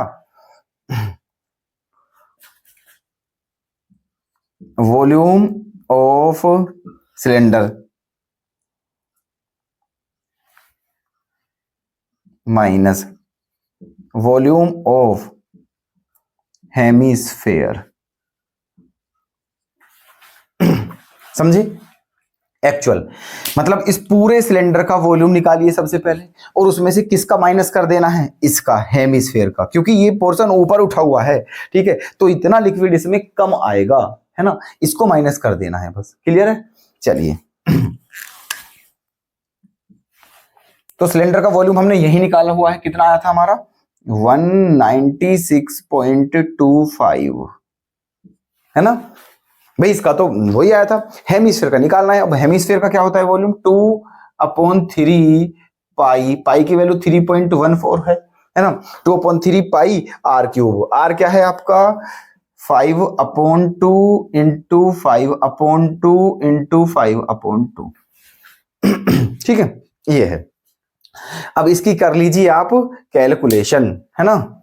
[SPEAKER 1] volume of cylinder minus volume of hemisphere. समझे, एक्चुअल मतलब इस पूरे सिलेंडर का वॉल्यूम निकालिए सबसे पहले, और उसमें से किसका माइनस कर देना है, इसका, हेमिस्फेयर का, क्योंकि ये पोर्शन ऊपर उठा हुआ है, ठीक है, तो इतना लिक्विड इसमें कम आएगा, है ना, इसको माइनस कर देना है बस। क्लियर है, चलिए। तो सिलेंडर का वॉल्यूम हमने यही निकाला हुआ है, कितना आया था हमारा 196.25, है ना भाई, इसका तो वही आया था। हेमिस्फेयर का निकालना है। अब हेमिस्फेयर का क्या होता है वॉल्यूम, 2/3 पाई, पाई की वैल्यू 3.14 है ना, 2/3 पाई आर क्यूब। आर क्या है आपका 5/2 इंटू 5/2 इंटू 5/2, ठीक है, ये है। अब इसकी कर लीजिए आप कैलकुलेशन, है ना,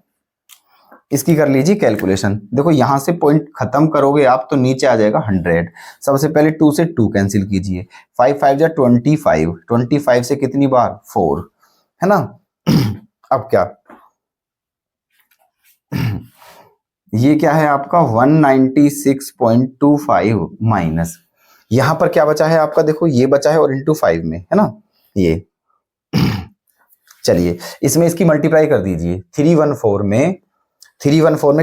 [SPEAKER 1] इसकी कर लीजिए कैलकुलेशन। देखो यहां से पॉइंट खत्म करोगे आप तो नीचे आ जाएगा 100। सबसे पहले 2 से 2 कैंसिल कीजिए, 5 5 जा 25, 25 से कितनी बार 4, है ना। अब क्या, ये क्या है आपका 196.25 माइनस, यहां पर क्या बचा है आपका, देखो ये बचा है और इंटू 5 में, है ना ये। चलिए इसमें इसकी मल्टीप्लाई कर दीजिए, 314 में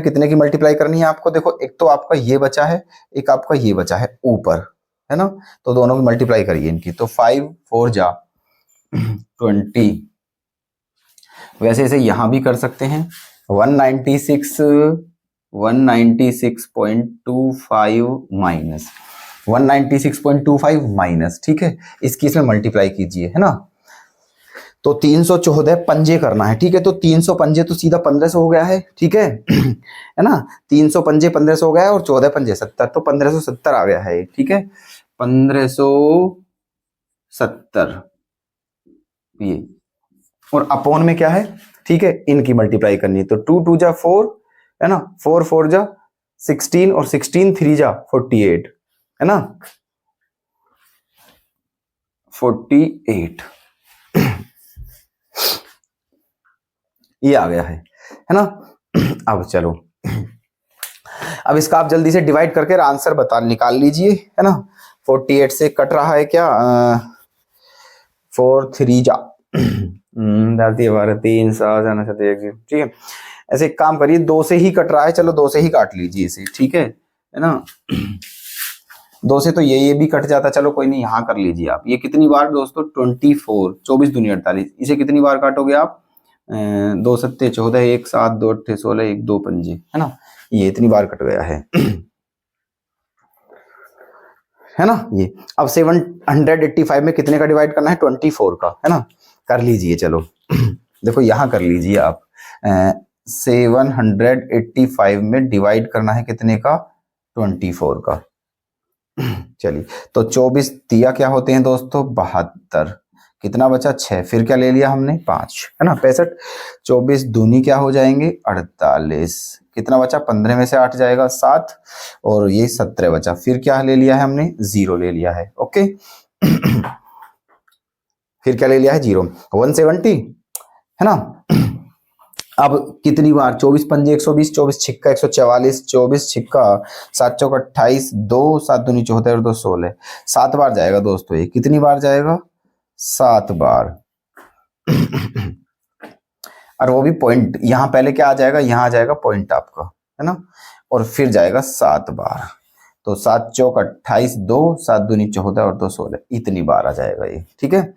[SPEAKER 1] कितने की मल्टीप्लाई करनी है आपको, देखो एक तो आपका ये बचा है, एक आपका ये बचा है ऊपर, है ना, तो दोनों की मल्टीप्लाई करिए इनकी, तो 5 4 जा 20। वैसे इसे यहां भी कर सकते हैं, 196.25 माइनस 196.25 माइनस, ठीक है, इसकी इसमें मल्टीप्लाई कीजिए, है ना, तो 314 पंजे करना है, ठीक है, तो 300 पंजे तो सीधा 1500 हो गया है, ठीक है ना, 300 पंजे 1500 हो गया है, और 14 पंजे 70, तो 1570 आ गया है, ठीक है, 1570 ये, और अपॉन में क्या है, ठीक है, इनकी मल्टीप्लाई करनी है, तो 2 2 जा 4, है ना, 4 4 जा 16 और 16 3 जा 48, है ना, 48 ये आ गया है ना। अब चलो, अब इसका आप जल्दी से डिवाइड करके आंसर बता निकाल लीजिए, है ना, 48 से कट रहा है क्या, 4 3 जा 3 7 ठीक है, ऐसे एक काम करिए, 2 से ही कट रहा है, चलो 2 से ही काट लीजिए इसे, ठीक है ना, 2 से तो ये भी कट जाता, चलो कोई नहीं, यहाँ कर लीजिए आप। ये कितनी बार दोस्तों 24, 24 दूनी 48, इसे कितनी बार काटोगे आप, 2 सत्ते 14, 1 7 2 8 16, 1 2 पंजे, है ना, ये इतनी बार कट गया है। है ना। ये अब 785 में कितने का डिवाइड करना है, 24 का, है ना। कर लीजिए चलो देखो यहां कर लीजिए आप, 785 में डिवाइड करना है कितने का, 24 का। चलिए तो 24 दिया क्या होते हैं दोस्तों, 72, कितना बचा 6, फिर क्या ले लिया हमने 5, है ना 65, 24 दूनी क्या हो जाएंगे 48, कितना बचा 15 में से 8 जाएगा 7, और ये 17 बचा, फिर क्या ले लिया है हमने 0 ले लिया है। ओके फिर क्या ले लिया है 0, 170, है ना। अब कितनी बार, 24 पंजे 120, 24 छिक्का 144, 24 छिक्का 7 चौक 28, 2 7 दूनी 74 और 2 16, 7 बार जाएगा दोस्तों। ये कितनी बार जाएगा, 7 बार और वो भी पॉइंट, यहां पहले क्या आ जाएगा, यहां आ जाएगा पॉइंट आपका, है ना, और फिर जाएगा 7 बार। तो 7 चौक 28, 2 7 दूनी 14 और 2 16, इतनी बार आ जाएगा ये, ठीक है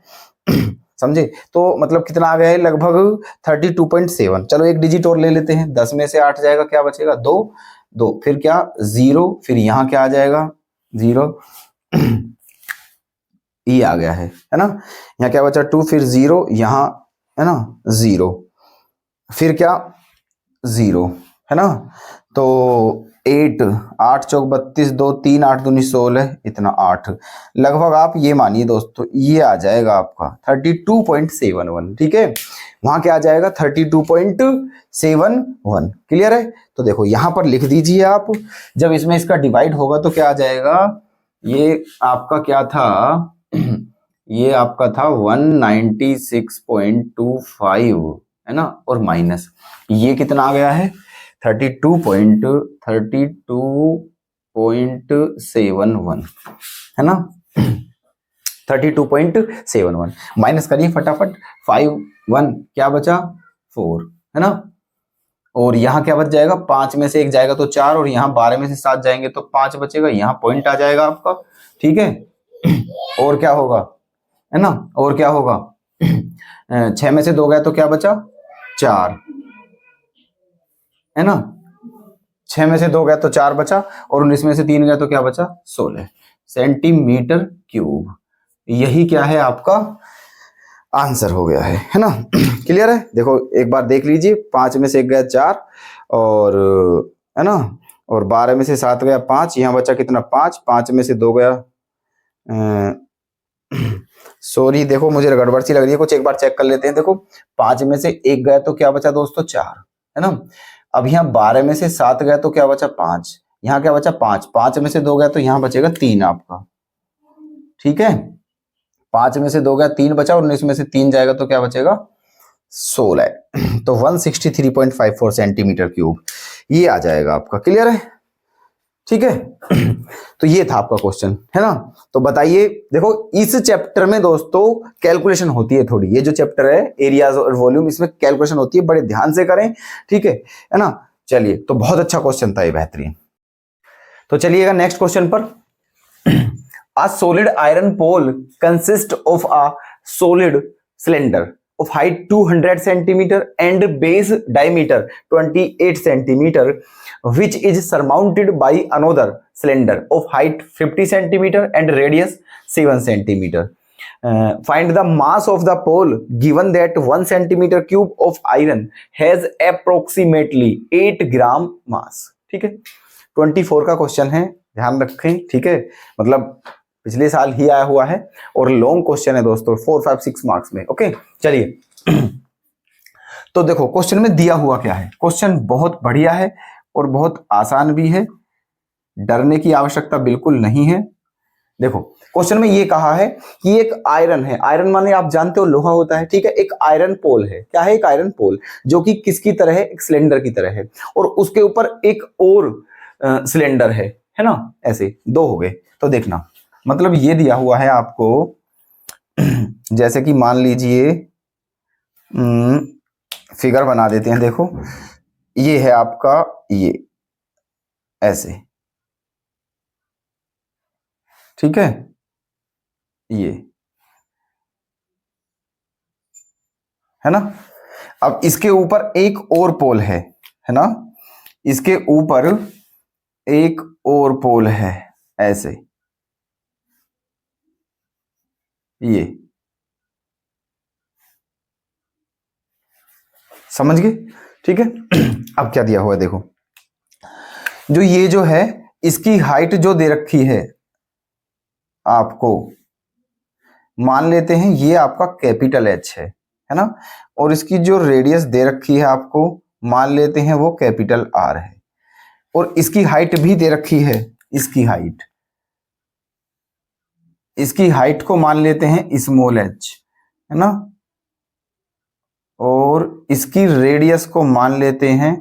[SPEAKER 1] समझे। तो मतलब कितना आ गया है, लगभग 32.7। चलो एक डिजिट और ले लेते हैं, 10 में से 8 जाएगा, क्या बचेगा 2, 2 फिर क्या 0, फिर यहाँ क्या आ जाएगा 0 ये आ गया है ना। यहाँ क्या बचा 2, फिर 0 यहाँ, है ना 0, फिर क्या 0, है ना। तो 8 8 चौक 32, 2 3 8 दूनी 16, इतना 8, लगभग आप ये मानिए दोस्तों ये आ जाएगा आपका 32.71, ठीक है। वहां क्या आ जाएगा 32.71, क्लियर है। तो देखो यहां पर लिख दीजिए आप, जब इसमें इसका डिवाइड होगा तो क्या आ जाएगा, ये आपका क्या था ये आपका था 196.25, है ना, और माइनस ये कितना आ गया है 32.71, है ना 32.71, माइनस करिए फटाफट, 5 1 क्या बचा 4, है ना, और यहाँ क्या बच जाएगा, 5 में से 1 जाएगा तो 4, और यहाँ 12 में से 7 जाएंगे तो 5 बचेगा, यहाँ पॉइंट आ जाएगा आपका, ठीक है। और क्या होगा, है ना, और क्या होगा 6 में से 2 गया तो क्या बचा 4, है ना, 6 में से 2 गया तो 4 बचा, और 19 में से 3 गया तो क्या बचा 16 सेंटीमीटर क्यूब। यही क्या है आपका आंसर हो गया है ना क्लियर है। देखो एक बार देख लीजिए, 5 में से 1 गया 4, और है ना, और 12 में से 7 गया 5, यहाँ बचा कितना 5, 5 में से 2 गया सॉरी देखो मुझे गड़बड़ सी लग रही है कुछ, एक बार चेक कर लेते हैं। देखो 5 में से 1 गया तो क्या बचा दोस्तों 4, है ना। अब यहाँ 12 में से 7 गया तो क्या बचा 5, यहाँ क्या बचा 5, 5 में से 2 गया तो यहाँ बचेगा 3 आपका, ठीक है। 5 में से 2 गया 3 बचा, और 19 में से 3 जाएगा तो क्या बचेगा 16 तो 163.54 सेंटीमीटर क्यूब ये आ जाएगा आपका, क्लियर है, ठीक है तो ये था आपका क्वेश्चन, है ना। तो बताइए, देखो इस चैप्टर में दोस्तों कैलकुलेशन होती है थोड़ी, ये जो चैप्टर है एरियाज और वॉल्यूम, इसमें कैलकुलेशन होती है, बड़े ध्यान से करें, ठीक है ना। चलिए तो बहुत अच्छा क्वेश्चन था ये, बेहतरीन। तो चलिएगा नेक्स्ट क्वेश्चन पर। A solid iron pole consists of a solid cylinder of height 200 centimeter and base diameter 28 centimeter, which is surmounted by another cylinder of height 50 centimeter and radius 7 centimeter. Find the mass of the pole given that 1 centimeter cube of iron has approximately 8 gram mass। ठीक है, 24 का question है, ध्यान रखें, ठीक है, मतलब पिछले साल ही आया हुआ है और लॉन्ग क्वेश्चन है दोस्तों, 4 5 6 मार्क्स में। ओके चलिए तो देखो क्वेश्चन में दिया हुआ क्या है, क्वेश्चन बहुत बढ़िया है और बहुत आसान भी है, डरने की आवश्यकता बिल्कुल नहीं है। देखो क्वेश्चन में ये कहा है कि एक आयरन है, आयरन माने आप जानते हो लोहा होता है, ठीक है। एक आयरन पोल है, क्या है, एक आयरन पोल जो कि किसकी तरह है, एक सिलेंडर की तरह है, और उसके ऊपर एक और सिलेंडर है ना, ऐसे 2 हो गए। तो देखना मतलब ये दिया हुआ है आपको, जैसे कि मान लीजिए फिगर बना देते हैं। देखो ये है आपका, ये ऐसे, ठीक है, ये है ना। अब इसके ऊपर एक और पोल है ना, इसके ऊपर एक और पोल है ऐसे, ये समझ गए? ठीक है। अब क्या दिया हुआ है देखो, जो ये जो है इसकी हाइट जो दे रखी है आपको, मान लेते हैं ये आपका कैपिटल एच है ना, और इसकी जो रेडियस दे रखी है आपको, मान लेते हैं वो कैपिटल आर है, और इसकी हाइट भी दे रखी है, इसकी हाइट को मान लेते हैं स्मॉल एच, है ना, और इसकी रेडियस को मान लेते हैं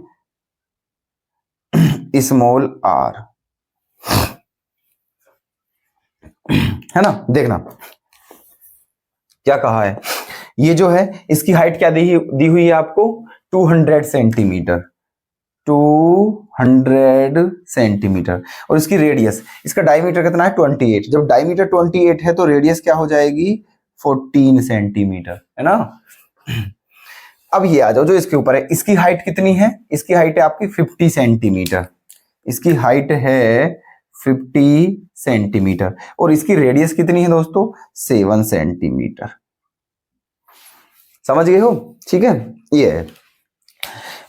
[SPEAKER 1] स्मॉल आर, है ना। देखना क्या कहा है, ये जो है इसकी हाइट क्या दी हुई है आपको, 200 सेंटीमीटर, 200 सेंटीमीटर, और इसकी रेडियस, इसका डायमीटर कितना है 28, जब डायमीटर 28 है तो रेडियस क्या हो जाएगी 14 सेंटीमीटर, है ना। अब ये आ जाओ जो इसके ऊपर है, इसकी हाइट कितनी है, इसकी हाइट है आपकी 50 सेंटीमीटर, इसकी हाइट है 50 सेंटीमीटर, और इसकी रेडियस कितनी है दोस्तों 7 सेंटीमीटर। समझ गए हो? ठीक है।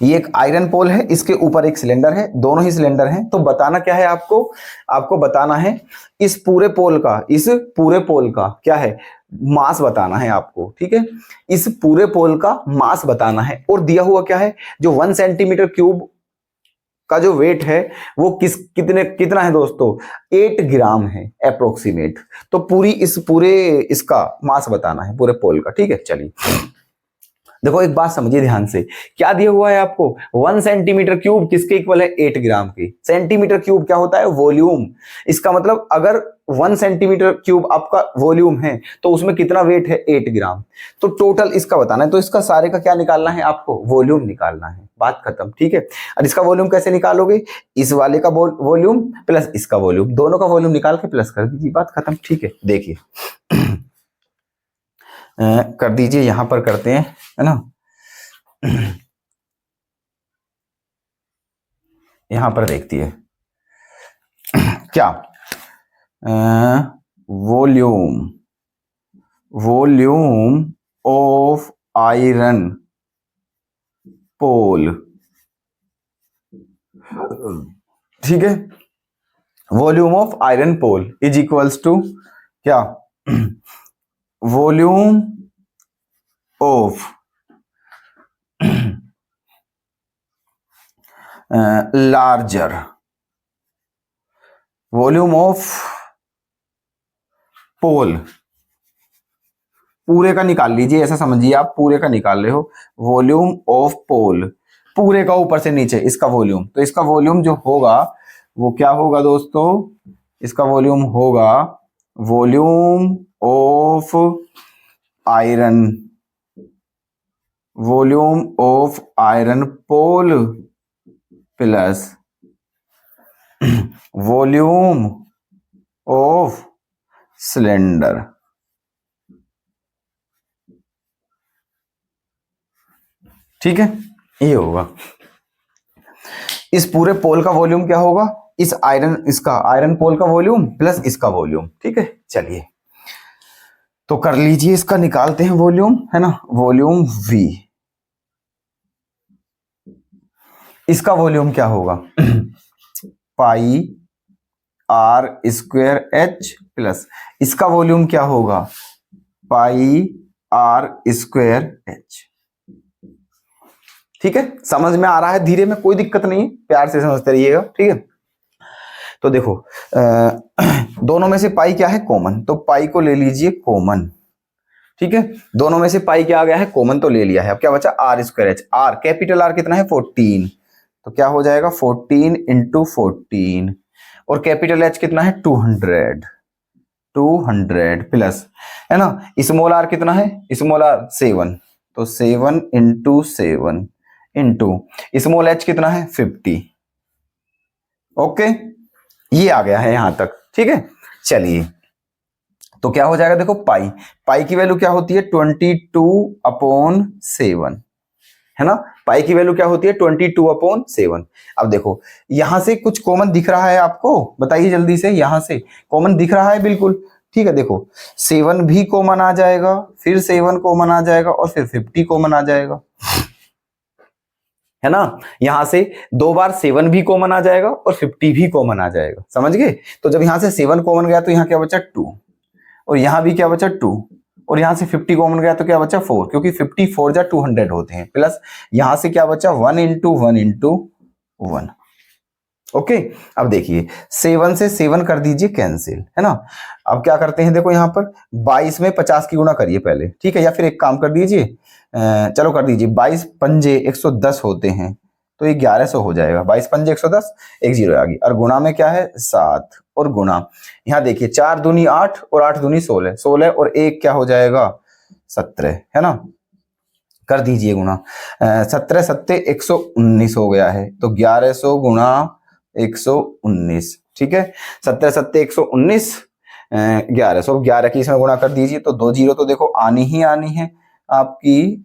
[SPEAKER 1] ये एक आयरन पोल है, इसके ऊपर एक सिलेंडर है, दोनों ही सिलेंडर हैं। तो बताना क्या है आपको बताना है इस पूरे पोल का क्या है, मास बताना है आपको। ठीक है, इस पूरे पोल का मास बताना है, और दिया हुआ क्या है, जो 1 सेंटीमीटर क्यूब का जो वेट है वो कितना है दोस्तों, 8 ग्राम है अप्रोक्सीमेट। तो इसका मास बताना है पूरे पोल का। ठीक है, चलिए देखो एक बात समझिए ध्यान से, क्या दिया हुआ है आपको, 1 सेंटीमीटर क्यूब किसके इक्वल है, 8 ग्राम की। सेंटीमीटर क्यूब क्या होता है, वॉल्यूम। इसका मतलब अगर 1 सेंटीमीटर क्यूब आपका वॉल्यूम है तो उसमें कितना वेट है, 8 ग्राम। तो टोटल इसका बताना है, तो इसका सारे का क्या निकालना है आपको, वॉल्यूम निकालना है, बात खत्म। ठीक है, और इसका वॉल्यूम कैसे निकालोगे, इस वाले का वॉल्यूम प्लस इसका वॉल्यूम, दोनों का वॉल्यूम निकाल के प्लस कर दीजिए, बात खत्म। ठीक है, देखिए कर दीजिए, यहां पर करते हैं, है ना। यहां पर देखती है क्या, वॉल्यूम ऑफ आयरन पोल। ठीक है, volume of iron pole is equals to क्या, volume of larger, volume of pole, पूरे का निकाल लीजिए, ऐसा समझिए आप पूरे का निकाल रहे हो, वॉल्यूम ऑफ पोल पूरे का ऊपर से नीचे इसका वॉल्यूम। तो इसका वॉल्यूम जो होगा वो क्या होगा दोस्तों, इसका वॉल्यूम होगा volume of iron, volume of iron pole plus volume of cylinder. ठीक है, ये होगा इस पूरे पोल का वॉल्यूम क्या होगा, इसका आयरन पोल का वॉल्यूम प्लस इसका वॉल्यूम। ठीक है, चलिए तो कर लीजिए, इसका निकालते हैं वॉल्यूम, है ना, वॉल्यूम V, इसका वॉल्यूम क्या होगा पाई R स्क्वायर H प्लस इसका वॉल्यूम क्या होगा पाई R स्क्वायर H। ठीक है, समझ में आ रहा है, धीरे में कोई दिक्कत नहीं है, प्यार से समझते रहिएगा। ठीक है, तो देखो दोनों में से पाई क्या है, कॉमन, तो पाई को ले लीजिए कॉमन। ठीक है, दोनों में से पाई क्या आ गया है, कॉमन तो ले लिया है। अब क्या बचा, R square H, R capital R कितना है 14, तो क्या हो जाएगा 14 इंटू 14, और कैपिटल H कितना है 200 प्लस, है ना, स्मॉल r कितना है, स्मॉल r 7, तो 7 इंटू 7 इंटू स्मॉल h कितना है 50। ओके, ये आ गया है यहां तक। ठीक है, चलिए तो क्या हो जाएगा, देखो पाई की वैल्यू क्या होती है 22/7, है ना, पाई की वैल्यू क्या होती है 22/7। अब देखो यहां से कुछ कॉमन दिख रहा है आपको, बताइए जल्दी से, यहां से कॉमन दिख रहा है बिल्कुल, ठीक है, देखो 7 भी कॉमन आ जाएगा, फिर 7 कॉमन आ जाएगा और फिर 50 कॉमन आ जाएगा, है ना। यहां से 2 बार 7 भी कॉमन आ जाएगा और 50 भी कॉमन आ जाएगा, समझ गए। तो जब यहां से 7 कॉमन गया तो यहाँ क्या बचा 2, और यहां भी क्या बचा 2, और यहां से 50 कॉमन गया तो क्या बचा 4, क्योंकि 54 जा 200 होते हैं, प्लस यहां से क्या बचा 1 इंटू 1 इंटू 1। ओके, अब देखिए 7 से 7 कर दीजिए कैंसिल, है ना। अब क्या करते हैं, देखो यहाँ पर 22 में 50 की गुणा करिए पहले, ठीक है, या फिर एक काम कर दीजिए, चलो कर दीजिए 22 पंजे 110 होते हैं, तो ये 1100 हो जाएगा। 22 पंजे 110, एक जीरो आ गई, और गुणा में क्या है 7, और गुणा यहाँ देखिए 4 दूनी 8 और 8 दूनी 16, 16 और 1 क्या हो जाएगा 17, है ना। कर दीजिए गुणा, 17 सत्ते 119 हो गया है, तो 1100 गुणा 119, ठीक है, 17 सत्ते 119, 1100, 11 की इसमें गुणा कर दीजिए, तो 2 जीरो तो देखो आनी ही आनी है आपकी,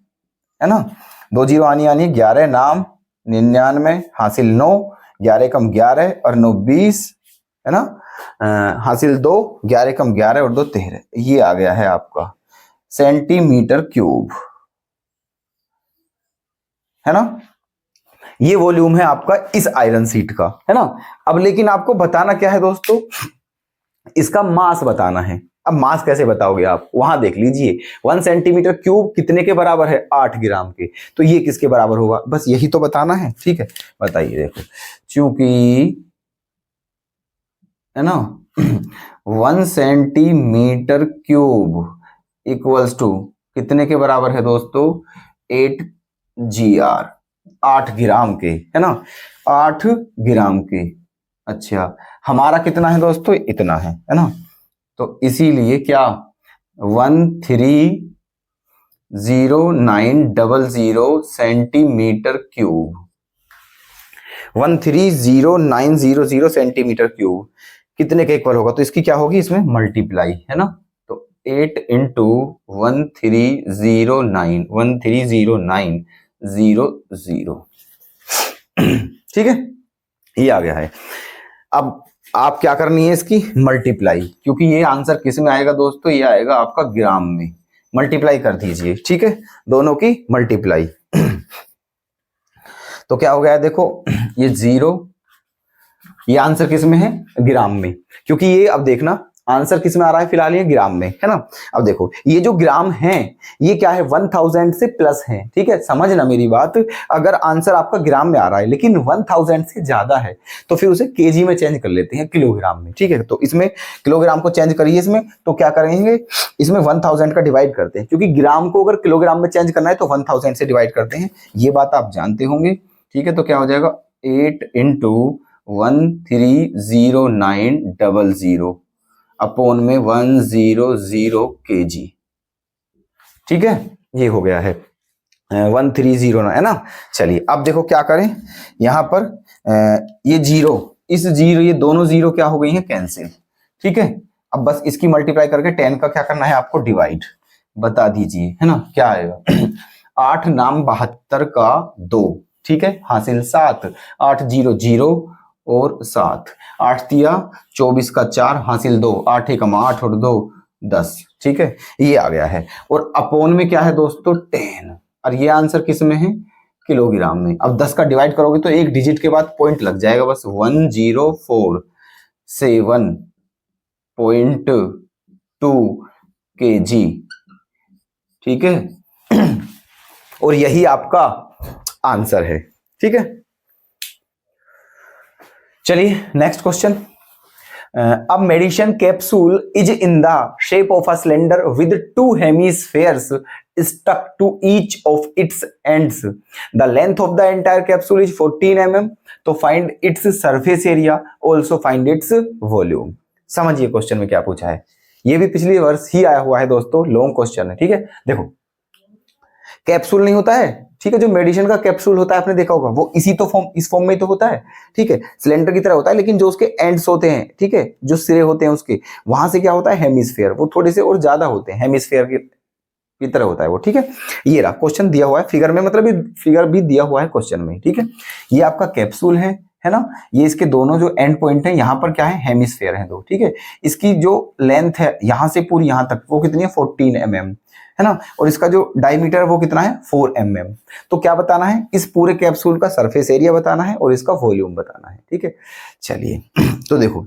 [SPEAKER 1] है ना, 2 जीरो आनी आनी है। 11 नाम 99 हासिल 9, 11 कम 11 और 9 20, है ना, हासिल 2, 11 कम 11 और 2 13, ये आ गया है आपका सेंटीमीटर क्यूब, है ना। ये वॉल्यूम है आपका इस आयरन सीट का, है ना। अब लेकिन आपको बताना क्या है दोस्तों, इसका मास बताना है। अब मास कैसे बताओगे आप, वहां देख लीजिए 1 सेंटीमीटर क्यूब कितने के बराबर है 8 ग्राम के, तो ये किसके बराबर होगा, बस यही तो बताना है, ठीक है। बताइए, देखो चूंकि, है ना 1 सेंटीमीटर क्यूब इक्वल्स टू कितने के बराबर है दोस्तों 8 GR, 8 ग्राम के, है ना, 8 ग्राम के। अच्छा, हमारा कितना है दोस्तों, इतना है ना, तो इसीलिए क्या 130900 सेंटीमीटर क्यूब, 130900 सेंटीमीटर क्यूब कितने के इक्वल होगा, तो इसकी क्या होगी इसमें मल्टीप्लाई, है ना, तो 8 इंटू 130900, ठीक है, ये आ गया है। अब आप क्या करनी है इसकी मल्टीप्लाई, क्योंकि ये आंसर किस में आएगा दोस्तों, ये आएगा आपका ग्राम में, मल्टीप्लाई कर दीजिए, ठीक है, दोनों की मल्टीप्लाई। तो क्या हो गया है, देखो ये 0, ये आंसर किस में है ग्राम में, क्योंकि ये अब देखना आंसर किस में आ रहा है फिलहाल, ये ग्राम में, है ना। अब देखो ये जो ग्राम है ये क्या है 1000 से प्लस है, ठीक है, समझना मेरी बात। अगर आंसर आपका ग्राम में आ रहा है लेकिन 1000 से ज्यादा है तो फिर उसे केजी में चेंज कर लेते हैं, किलोग्राम में, ठीक है। तो इसमें किलोग्राम को चेंज करिए, इसमें तो क्या करेंगे, इसमें 1000 का डिवाइड करते हैं, क्योंकि ग्राम को अगर किलोग्राम में चेंज करना है तो 1000 से डिवाइड करते हैं, ये बात आप जानते होंगे, ठीक है। तो क्या हो जाएगा 8 इंटू 130900 अपॉन में 100 kg, ठीक है, ये हो गया है 1309, है ना। चलिए अब देखो क्या करें, यहां पर ये जीरो, इस जीरो, ये दोनों जीरो क्या हो गई हैं कैंसिल, ठीक है। अब बस इसकी मल्टीप्लाई करके 10 का क्या करना है आपको डिवाइड, बता दीजिए, है ना, क्या आएगा 8 नाम 72 का 2, ठीक है, हासिल 7, 8 0 0 और 7, 8 तिया 24 का 4, हासिल 2, 8 एकम 8 और 2 10, ठीक है, ये आ गया है। और अपॉन में क्या है दोस्तों 10, और ये आंसर किस में है किलोग्राम में। अब 10 का डिवाइड करोगे तो एक डिजिट के बाद पॉइंट लग जाएगा, बस 1047.2 kg, ठीक है। और यही आपका आंसर है, ठीक है। चलिए next question. A medicine capsule is in the shape of a cylinder with 2 hemispheres stuck to each of its ends. The length of the entire capsule is 14 mm. तो find its surface area, also find its volume. समझिए question में क्या पूछा है, ये भी पिछली वर्ष ही आया हुआ है दोस्तों, लॉन्ग क्वेश्चन है, ठीक है। देखो कैप्सूल नहीं होता है, ठीक है, जो मेडिसिन का कैप्सूल होता है आपने देखा होगा, वो इस फॉर्म में तो होता है, ठीक है, सिलेंडर की तरह होता है, लेकिन जो उसके एंड्स होते हैं, ठीक है, जो सिरे होते हैं उसके, वहां से क्या होता है हेमिस्फीयर, वो थोड़े से और ज्यादा होते हैं, हेमिस्फीयर की तरह होता है वो, ठीक है। ये रहा क्वेश्चन दिया हुआ है फिगर में, मतलब फिगर भी दिया हुआ है क्वेश्चन में, ठीक है। ये आपका कैप्सूल है, है ना, ये इसके दोनों जो एंड पॉइंट है यहाँ पर क्या है, हेमिस्फेयर है दो, ठीक है। इसकी जो लेंथ है यहाँ से पूरी यहाँ तक वो कितनी है, 14 mm, है ना, और इसका जो डायमीटर है वो कितना है, 4 mm। तो क्या बताना है, इस पूरे कैप्सूल का सरफेस एरिया बताना है और इसका वॉल्यूम बताना है, ठीक है। चलिए तो देखो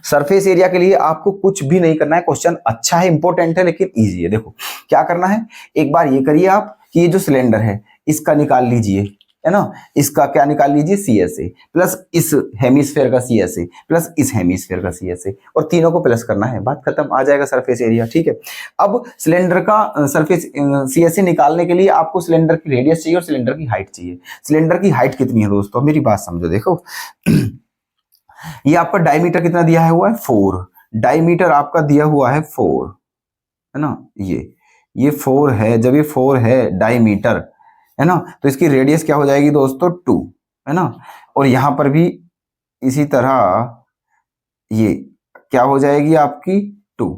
[SPEAKER 1] सरफेस एरिया के लिए आपको कुछ भी नहीं करना है, क्वेश्चन अच्छा है, इंपॉर्टेंट है, लेकिन इजी है। देखो क्या करना है, एक बार ये करिए आप कि ये जो सिलेंडर है इसका निकाल लीजिए, है ना, इसका क्या निकाल लीजिए, CSA प्लस इस हेमिस्फेयर का CSA प्लस इस हेमिस्फेयर का CSA, और तीनों को प्लस करना है, बात खत्म, आ जाएगा सरफेस एरिया, ठीक है। अब सिलेंडर का सरफेस CSA निकालने के लिए आपको सिलेंडर की रेडियस चाहिए और सिलेंडर की हाइट चाहिए। सिलेंडर की हाइट कितनी है दोस्तों, मेरी बात समझो, देखो ये आपका डायमीटर कितना दिया है हुआ है, 4, डायमीटर आपका दिया हुआ है 4, है ना, ये 4 है, जब ये 4 है डायमीटर, है ना, तो इसकी रेडियस क्या हो जाएगी दोस्तों, 2, है ना, और यहां पर भी इसी तरह ये क्या हो जाएगी आपकी 2,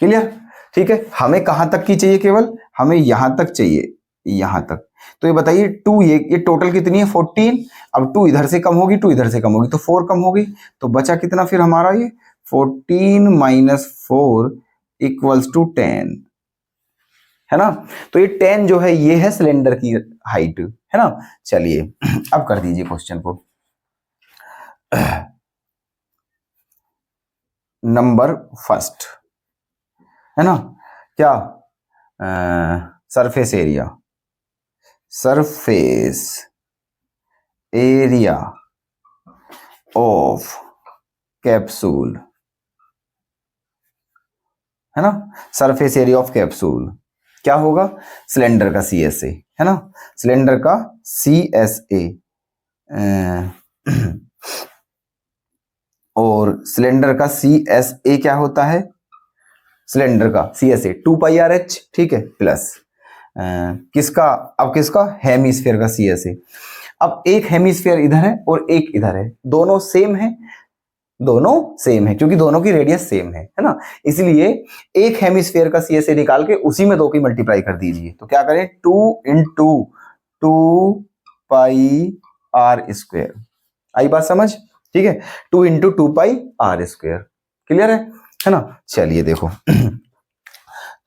[SPEAKER 1] क्लियर, ठीक है। हमें कहां तक की चाहिए, केवल हमें यहां तक चाहिए, यहां तक। तो ये बताइए 2, ये टोटल कितनी है, 14, अब 2 इधर से कम होगी, 2 इधर से कम होगी, तो 4 कम होगी, तो बचा कितना फिर हमारा, ये 14 माइनस 4 इक्वल्स टू 10, है ना। तो ये 10 जो है ये है सिलेंडर की हाइट, है ना। चलिए अब कर दीजिए क्वेश्चन को, नंबर फर्स्ट, है ना, क्या, surface area, surface area of capsule, है ना, सरफेस एरिया ऑफ कैप्सूल क्या होगा, सिलेंडर का CSA, है ना, सिलेंडर का CSA, और सिलेंडर का CSA क्या होता है, सिलेंडर का CSA 2πRH, ठीक है, प्लस किसका, अब किसका, हेमिस्फेयर का CSA। अब एक हेमिस्फेयर इधर है और एक इधर है, दोनों सेम है, दोनों सेम है क्योंकि दोनों की रेडियस सेम है ना, इसलिए एक हेमिस्फेयर का CSA निकाल के उसी में 2 की मल्टीप्लाई कर दीजिए। तो क्या करें, 2 इंटू 2πr², आई बात समझ, ठीक है, 2 इंटू 2πr², क्लियर है ना। चलिए देखो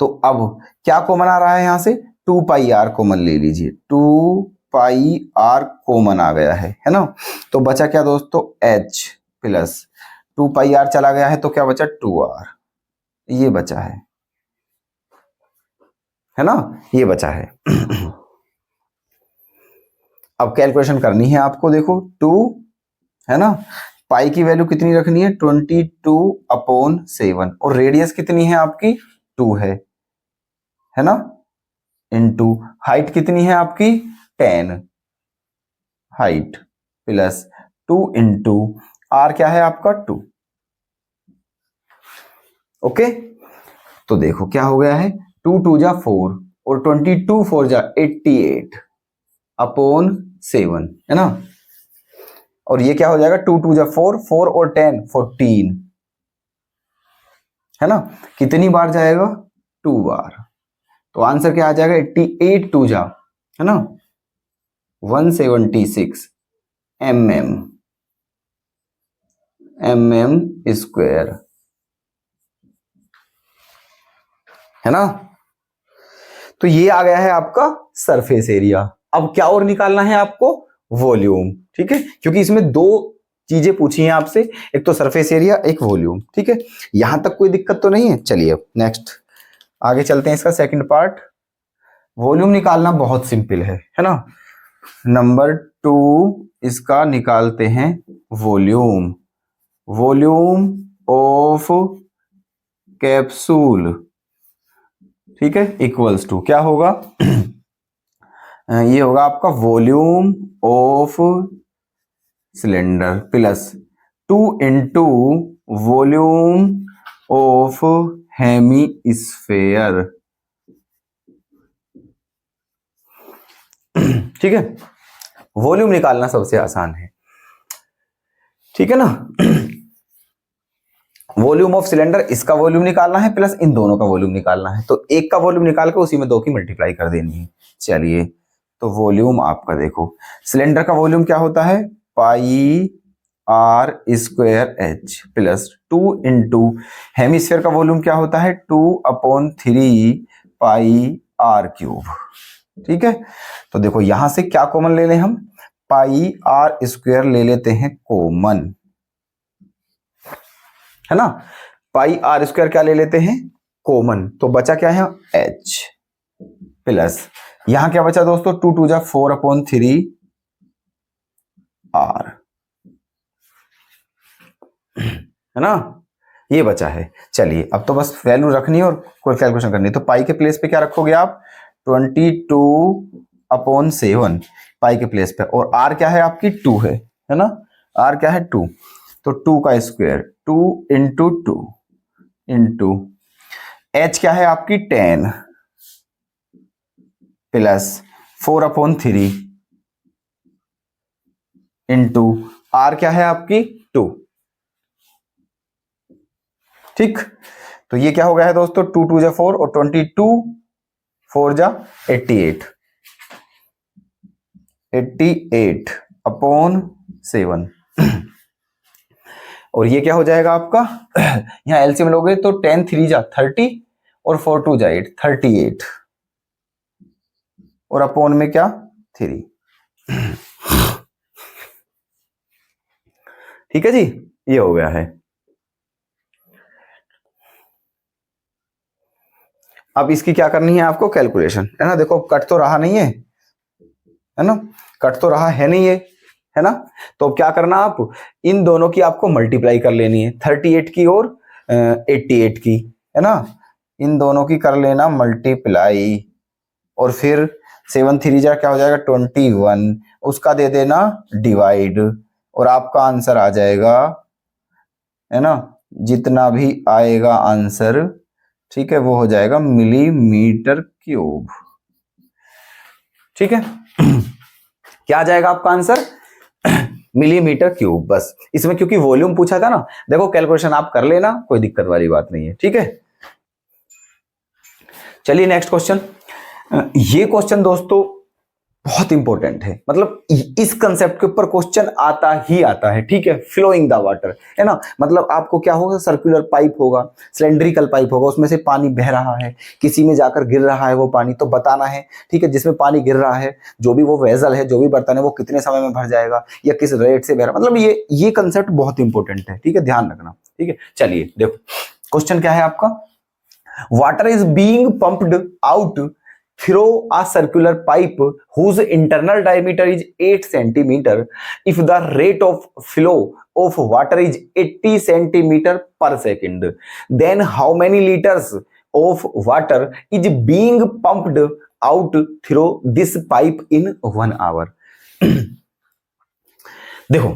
[SPEAKER 1] तो अब क्या कॉमन आ रहा है यहां से, 2πr कॉमन ले लीजिए, 2πr कॉमन आ गया है ना, तो बचा क्या दोस्तों, h प्लस 2πr चला गया है तो क्या बचा, 2r, ये बचा है ना, ये बचा है। अब कैलकुलेशन करनी है आपको, देखो 2, है ना, पाई की वैल्यू कितनी रखनी है, 22/7, और रेडियस कितनी है आपकी, 2 है ना, इनटू हाइट कितनी है आपकी, 10, हाइट प्लस 2 इंटू आर क्या है आपका, 2, ओके। तो देखो क्या हो गया है, 2 2 जा 4 और 22 4 जा 88/7, है ना, और ये क्या हो जाएगा, 2 2 जा 4, 4 और 10 14, है ना, कितनी बार जाएगा, 2 बार, तो आंसर क्या आ जाएगा, 88 2 जा, है ना, 176 mm स्क्वायर, है ना। तो ये आ गया है आपका सरफेस एरिया। अब क्या और निकालना है आपको, वॉल्यूम, ठीक है, क्योंकि इसमें 2 चीजें पूछी हैं आपसे, एक तो सरफेस एरिया, एक वॉल्यूम, ठीक है, यहां तक कोई दिक्कत तो नहीं है। चलिए अब नेक्स्ट आगे चलते हैं, इसका सेकंड पार्ट, वॉल्यूम निकालना बहुत सिंपल है ना। नंबर 2 इसका निकालते हैं वॉल्यूम, वॉल्यूम ऑफ कैप्सूल, ठीक है, इक्वल्स टू क्या होगा ये होगा आपका volume of cylinder plus 2 into volume of hemisphere, ठीक है। वॉल्यूम निकालना सबसे आसान है, ठीक है ना। वॉल्यूम ऑफ सिलेंडर, इसका वॉल्यूम निकालना है प्लस इन दोनों का वॉल्यूम निकालना है, तो एक का वॉल्यूम निकाल के उसी में 2 की मल्टीप्लाई कर देनी है। चलिए तो वॉल्यूम आपका देखो, सिलेंडर का वॉल्यूम क्या होता है, pi r square h plus 2 into hemisphere का वॉल्यूम क्या होता है, 2/3 पाई आर क्यूब। ठीक है, तो देखो यहां से क्या कॉमन ले लें हम, पाई आर स्क्वायर ले लेते हैं कॉमन, है ना, पाई आर स्क्वायर क्या ले लेते हैं कॉमन, तो बचा क्या है एच प्लस यहां क्या बचा दोस्तों, 2 2 जा 4/3 आर, है ना, ये बचा है। चलिए अब तो बस वैल्यू रखनी है और कोई कैलकुलेशन करनी है, तो पाई के प्लेस पे क्या रखोगे आप, 22/7 पाई के प्लेस पे, और आर क्या है आपकी 2 है ना, आर क्या है 2, तो 2 का स्क्वायर 2 इंटू 2 इंटू एच क्या है आपकी 10 प्लस 4/3 इंटू आर क्या है आपकी 2। ठीक, तो ये क्या हो गया है दोस्तों, 2 2 जा 4 और 22 4 जा 88 88/7 और ये क्या हो जाएगा आपका यहां एलसीएम लोगे तो 10 3 जा 30 और 4 2 जा 8 38 और अपॉन में क्या 3। ठीक है जी, ये हो गया है। अब इसकी क्या करनी है आपको कैलकुलेशन, है ना, देखो कट तो रहा नहीं है ना, कट तो रहा है नहीं है ना, तो अब क्या करना, आप इन दोनों की आपको मल्टीप्लाई कर लेनी है, 38 की और 88 की, है ना, इन दोनों की कर लेना मल्टीप्लाई और फिर 7 3 जा क्या हो जाएगा 21, उसका दे देना डिवाइड और आपका आंसर आ जाएगा, है ना, जितना भी आएगा आंसर, ठीक है, वो हो जाएगा मिलीमीटर क्यूब। ठीक है क्या आ जाएगा आपका आंसर मिलीमीटर क्यूब। बस इसमें क्योंकि वॉल्यूम पूछा था ना, देखो कैलकुलेशन आप कर लेना, कोई दिक्कत वाली बात नहीं है। ठीक है, चलिए नेक्स्ट क्वेश्चन। ये क्वेश्चन दोस्तों बहुत इंपॉर्टेंट है, मतलब इस कंसेप्ट के ऊपर क्वेश्चन आता ही आता है। ठीक है, फ्लोइंग द वाटर, है ना, मतलब आपको क्या होगा, सर्कुलर पाइप होगा, सिलेंड्रिकल पाइप होगा, उसमें से पानी बह रहा है, किसी में जाकर गिर रहा है वो पानी, तो बताना है। ठीक है, जिसमें पानी गिर रहा है, जो भी वो वेजल है, जो भी बर्तन है, वो कितने समय में भर जाएगा या किस रेट से बह रहा है, मतलब ये कंसेप्ट बहुत इंपॉर्टेंट है। ठीक है, ध्यान रखना। ठीक है, चलिए देखो क्वेश्चन क्या है आपका, water is being pumped out through a circular pipe whose internal diameter is 8 centimeter. If the rate of flow of water is 80 centimeter per second, then how many liters of water is being pumped out through this pipe in 1 hour? देखो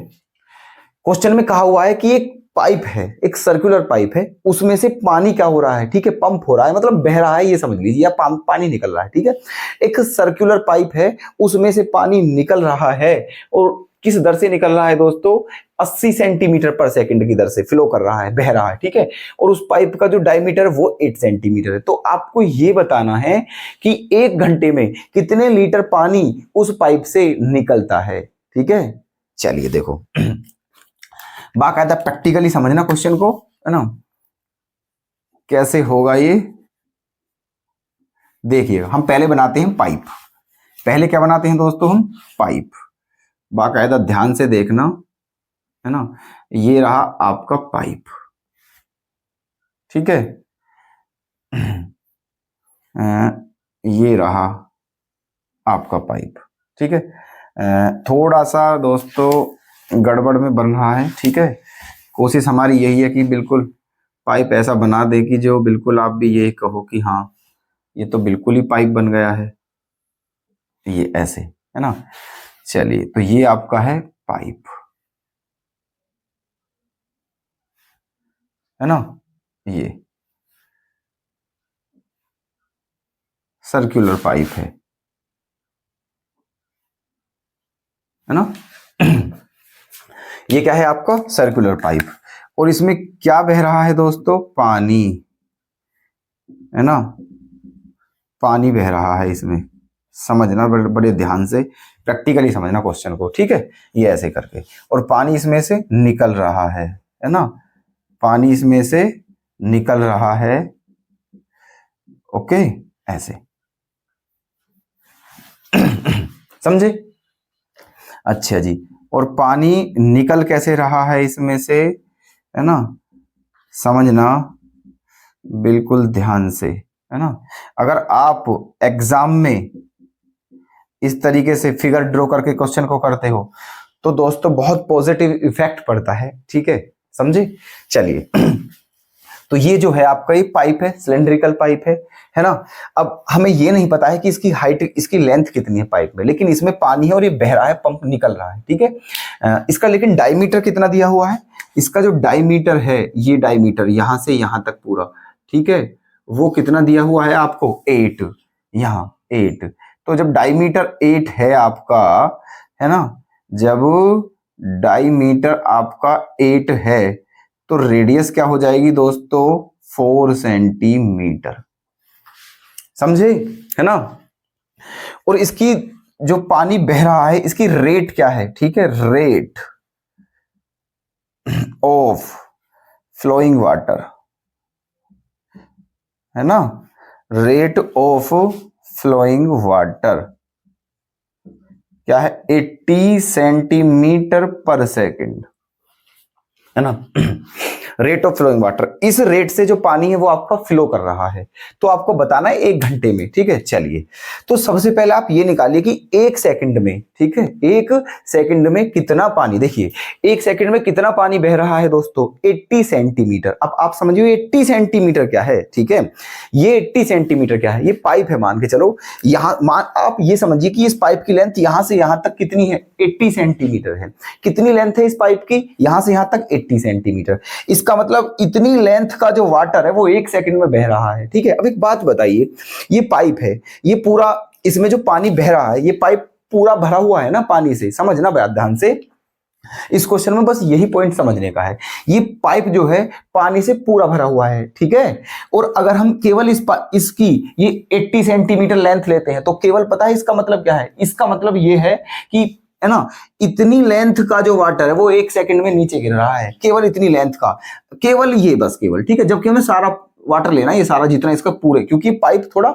[SPEAKER 1] question में कहा हुआ है कि एक pipe है, एक circular pipe है, उसमें से पानी क्या हो रहा है, ठीक है, पंप हो रहा है, मतलब बह रहा है, ये समझ लीजिए, या पानी निकल रहा है। ठीक है, एक सर्कुलर पाइप है, उसमें से पानी निकल रहा है, और किस दर से निकल रहा है दोस्तों, 80 सेंटीमीटर पर सेकंड की दर से फ्लो कर रहा है, बह रहा है। ठीक है, और उस पाइप का जो डायमीटर वो 8 सेंटीमीटर है। तो आपको ये बताना है कि 1 घंटे में कितने लीटर पानी उस पाइप से निकलता है। ठीक है, चलिए देखो बाकायदा प्रैक्टिकली समझना क्वेश्चन को, है ना, कैसे होगा ये देखिए। हम पहले बनाते हैं पाइप, पहले क्या बनाते हैं दोस्तों, हम पाइप, बाकायदा ध्यान से देखना, है ना, ये रहा आपका पाइप। ठीक है, ये रहा आपका पाइप। ठीक है, थोड़ा सा दोस्तों गड़बड़ में बन रहा है। ठीक है, कोशिश हमारी यही है कि बिल्कुल पाइप ऐसा बना दे कि जो बिल्कुल आप भी यही कहो कि हाँ ये तो बिल्कुल ही पाइप बन गया है, ये ऐसे, है ना। चलिए, तो ये आपका है पाइप, है ना, ये सर्कुलर पाइप है ना ये क्या है आपका सर्कुलर पाइप, और इसमें क्या बह रहा है दोस्तों, पानी, है ना, पानी बह रहा है इसमें। समझना बड़े ध्यान से, प्रैक्टिकली समझना क्वेश्चन को, ठीक है। ये ऐसे करके, और पानी इसमें से निकल रहा है ना, पानी इसमें से निकल रहा है, ओके, ऐसे। समझे? अच्छा जी। और पानी निकल कैसे रहा है इसमें से, है ना, समझना बिल्कुल ध्यान से, है ना। अगर आप एग्जाम में इस तरीके से फिगर ड्रॉ करके क्वेश्चन को करते हो तो दोस्तों बहुत पॉजिटिव इफेक्ट पड़ता है, ठीक है, समझे। चलिए तो ये जो है आपका ये पाइप है, सिलेंड्रिकल पाइप है ना। अब हमें ये नहीं पता है कि इसकी हाइट, इसकी लेंथ कितनी है पाइप में, लेकिन इसमें पानी है और ये बह रहा है, पंप निकल रहा है, ठीक है। इसका लेकिन डायमीटर कितना दिया हुआ है, इसका जो डायमीटर है, ये डायमीटर यहां से यहां तक पूरा, ठीक है, वो कितना दिया हुआ है आपको, 8, यहाँ 8। तो जब डायमीटर 8 है आपका, है ना, जब डायमीटर आपका 8 है तो रेडियस क्या हो जाएगी दोस्तों, 4 सेंटीमीटर, समझे, है ना। और इसकी जो पानी बह रहा है इसकी रेट क्या है, ठीक है, रेट ऑफ फ्लोइंग वाटर, है ना, रेट ऑफ फ्लोइंग वाटर क्या है, 80 सेंटीमीटर पर सेकेंड, है ना। रेट ऑफ फ्लोइंग वाटर, इस रेट से जो पानी है वो आपका फ्लो कर रहा है, तो आपको बताना है 1 घंटे में, ठीक है। चलिए तो सबसे पहले आप ये निकालिए कि 1 सेकंड में, ठीक है, 1 सेकंड में कितना पानी, देखिए 1 सेकंड में कितना पानी बह रहा है दोस्तों, 80 सेंटीमीटर। अब आप समझिए 80 सेंटीमीटर क्या है, ठीक है, ये 80 सेंटीमीटर क्या है, ये पाइप है मान के चलो, यहां आप ये समझिए कि इस पाइप की लेंथ यहां से यहां तक कितनी है, 80 सेंटीमीटर है। कितनी लेंथ है इस पाइप की, यहां से यहां तक 80 सेंटीमीटर। इसका मतलब इतनी लेंथ का जो वाटर है वो 1 सेकंड में बह रहा है, ठीक है। अब एक बात बताइए, ये पाइप है, ये पूरा, इसमें जो पानी बह रहा है ये पाइप पूरा भरा हुआ है ना पानी से, समझना बात ध्यान से, इस क्वेश्चन में बस यही पॉइंट समझने का है। ये पाइप जो है पानी से पूरा भरा हुआ है, ठीक है। और अगर हम केवल इसकी ये 80 सेंटीमीटर लेंथ लेते हैं तो केवल पता है इसका मतलब क्या है, इसका मतलब ये है कि, है ना, इतनी लेंथ का जो वाटर है वो 1 सेकंड में नीचे गिर रहा है, केवल इतनी लेंथ का, केवल ये, बस केवल, ठीक है। जबकि हमें सारा वाटर लेना है, ये सारा जितना इसका पूरे, क्योंकि पाइप थोड़ा,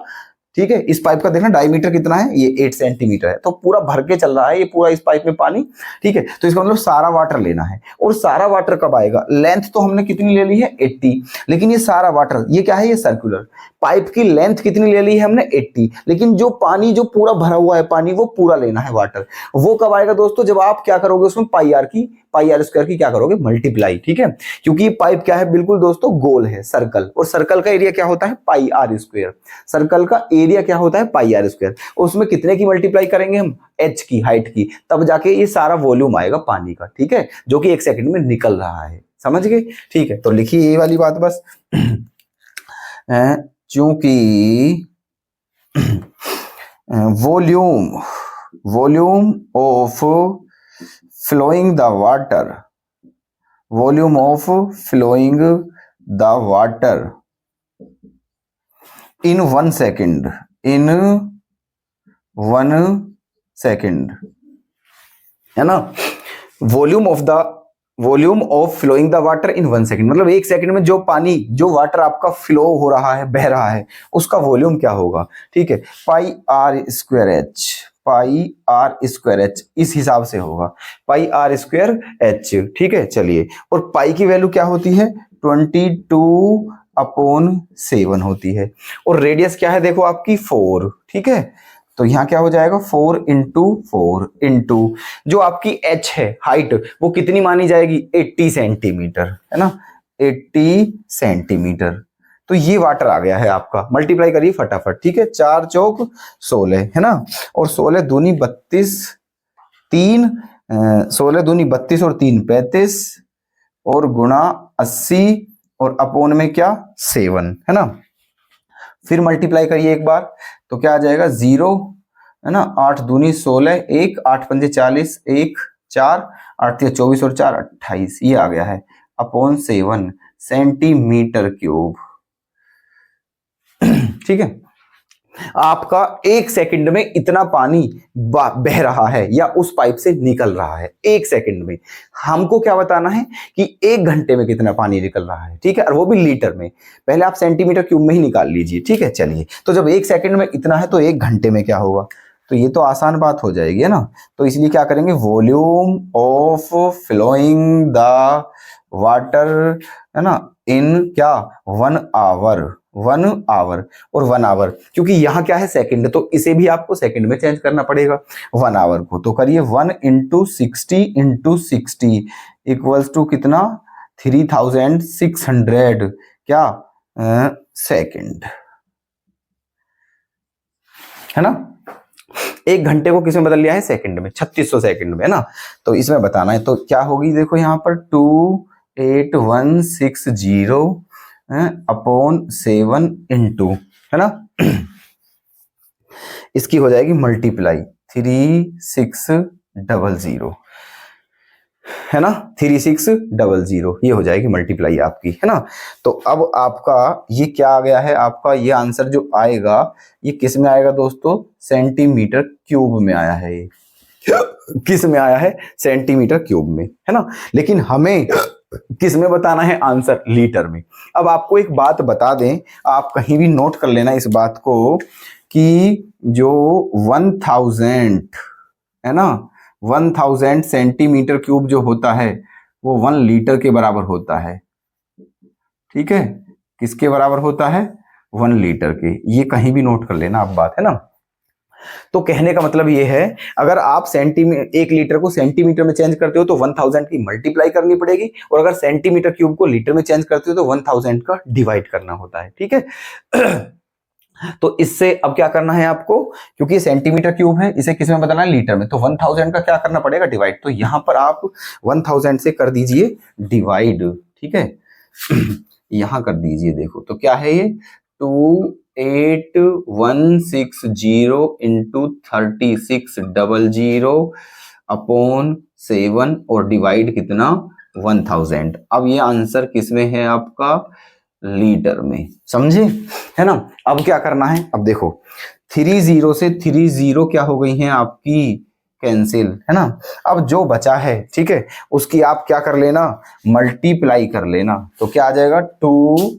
[SPEAKER 1] ठीक है, इस पाइप का देखना डायमीटर कितना है, ये 8 सेंटीमीटर है, तो पूरा भर के चल रहा है ये पूरा इस पाइप में पानी, ठीक है। तो इसका मतलब सारा वाटर लेना है, और सारा वाटर कब आएगा, लेंथ तो हमने कितनी ले ली है 80, लेकिन ये सारा वाटर, ये क्या है, ये सर्कुलर पाइप की लेंथ कितनी ले ली है हमने 80, लेकिन जो पानी जो पूरा भरा हुआ है पानी वो पूरा लेना है वाटर, वो कब आएगा दोस्तों, जब आप क्या करोगे उसमें पाई आर स्क्वायर की क्या करोगे, मल्टीप्लाई, ठीक है। क्योंकि ये पाइप क्या है, बिल्कुल दोस्तों गोल है, सर्कल, और सर्कल का एरिया क्या होता है, पाई आर स्क्वायर, सर्कल का एरिया क्या होता है, पाई आर स्क्वायर, उसमें कितने की मल्टीप्लाई करेंगे हम, एच की, हाइट की, तब जाके ये सारा वॉल्यूम आएगा पानी का, ठीक है, जो कि 1 सेकंड में निकल रहा है, समझ गए, ठीक है। तो लिखिए ये वाली बात बस, चूंकि volume of flowing the water, volume of flowing the water in 1 second, in 1 second, है ना, volume of flowing the water in 1 second, मतलब 1 सेकंड में जो पानी, जो वाटर आपका फ्लो हो रहा है, बह रहा है, उसका वॉल्यूम क्या होगा, ठीक है, पाई आर स्क्वायर एच, इस हिसाब से होगा, पाई आर स्क्वायर एच, ठीक है। चलिए, और पाई की वैल्यू क्या होती है, 22/7 होती है, और रेडियस क्या है देखो आपकी 4, ठीक है। तो यहां क्या हो जाएगा, 4 इंटू 4 इंटू जो आपकी एच है, हाइट, वो कितनी मानी जाएगी, 80 सेंटीमीटर, है ना, 80 सेंटीमीटर। तो ये वाटर आ गया है आपका, मल्टीप्लाई करिए फटाफट, ठीक है, 4 चौक 16, है ना, और 16 दूनी 32, 16 दूनी 32 और 3 35, और गुणा 80, और अपोन में क्या 7, है ना। फिर मल्टीप्लाई करिए एक बार, तो क्या आ जाएगा 0, है ना, 8 दूनी 16, 1 8 पंजे 40, 1 4 8 24 और 4 28, ये आ गया है अपॉन 7 सेंटीमीटर क्यूब, ठीक है। आपका 1 सेकंड में इतना पानी बह रहा है या उस पाइप से निकल रहा है 1 सेकंड में। हमको क्या बताना है कि 1 घंटे में कितना पानी निकल रहा है, ठीक है, और वो भी लीटर में। पहले आप सेंटीमीटर क्यूब में ही निकाल लीजिए, ठीक है। चलिए, तो जब 1 सेकंड में इतना है तो 1 घंटे में क्या होगा, तो ये तो आसान बात हो जाएगी, है ना। तो इसलिए क्या करेंगे, volume of flowing the water, है ना, इन क्या 1 आवर, 1 आवर और 1 आवर, क्योंकि यहाँ क्या है सेकंड, तो इसे भी आपको सेकंड में चेंज करना पड़ेगा 1 आवर को। तो करिए 1 × 60 × 60 इक्वल्स टू कितना 3600 क्या सेकंड, है ना। 1 घंटे को किसमें बदल लिया है, सेकंड में, 3600 सेकंड में, है ना। तो इसमें बताना है, तो क्या होगी, देखो यहाँ पर 28160 अपॉन 7 इंटू, है ना, इसकी हो जाएगी मल्टीप्लाई 3600, है ना, 3600 ये हो जाएगी मल्टीप्लाई आपकी, है ना। तो अब आपका ये क्या आ गया है, आपका ये आंसर जो आएगा ये किस में आएगा दोस्तों, सेंटीमीटर क्यूब में आया है। ये किस में आया है, सेंटीमीटर क्यूब में, है ना। लेकिन हमें किस में बताना है आंसर, लीटर में। अब आपको एक बात बता दें, आप कहीं भी नोट कर लेना इस बात को कि जो 1000 है ना, 1000 सेंटीमीटर क्यूब जो होता है वो 1 लीटर के बराबर होता है, ठीक है। किसके बराबर होता है, 1 लीटर के। ये कहीं भी नोट कर लेना आप बात, है ना। तो कहने का मतलब ये है, अगर आप 1 लीटर को सेंटीमीटर में चेंज करते हो तो 1000 की मल्टीप्लाई करनी पड़ेगी, और अगर सेंटीमीटर क्यूब को लीटर में चेंज करते हो तो 1000 का डिवाइड करना होता है, ठीक है। तो इससे अब क्या करना है आपको, क्योंकि ये सेंटीमीटर क्यूब है, इसे किस में बदलना है, लीटर में। तो 1000 का क्या करना पड़ेगा, डिवाइड। तो यहां पर आप 1000 से कर दीजिए डिवाइड, ठीक है। यहां कर दीजिए, देखो तो क्या है ये 28160 इंटू 3600 अपॉन 7 और डिवाइड कितना 1000। अब ये आंसर किस में है आपका, लीटर में, समझे, है ना। अब क्या करना है, अब देखो 30 से 30 क्या हो गई हैं आपकी, कैंसिल, है ना। अब जो बचा है, ठीक है, उसकी आप क्या कर लेना, मल्टीप्लाई कर लेना। तो क्या आ जाएगा, 2,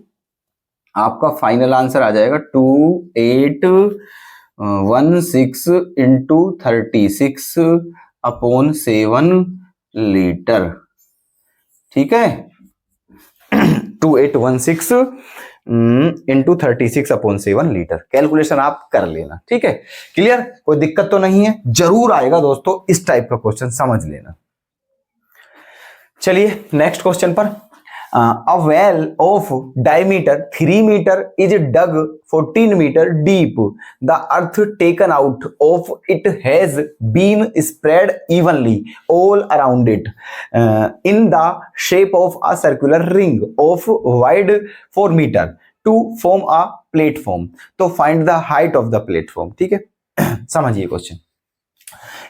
[SPEAKER 1] आपका फाइनल आंसर आ जाएगा 2816 इंटू 36 अपॉन 7 लीटर, ठीक है। 2816 इंटू 36 अपॉन 7 लीटर। कैलकुलेशन आप कर लेना, ठीक है। क्लियर, कोई दिक्कत तो नहीं है, जरूर आएगा दोस्तों इस टाइप का क्वेश्चन, समझ लेना। चलिए नेक्स्ट क्वेश्चन पर। A well of diameter 3 meter is dug 14 meter deep. The earth taken out of it has been spread evenly all around it in the shape of a circular ring of wide 4 meter to form a platform. तो find the height of the platform, ठीक है। समझिए question,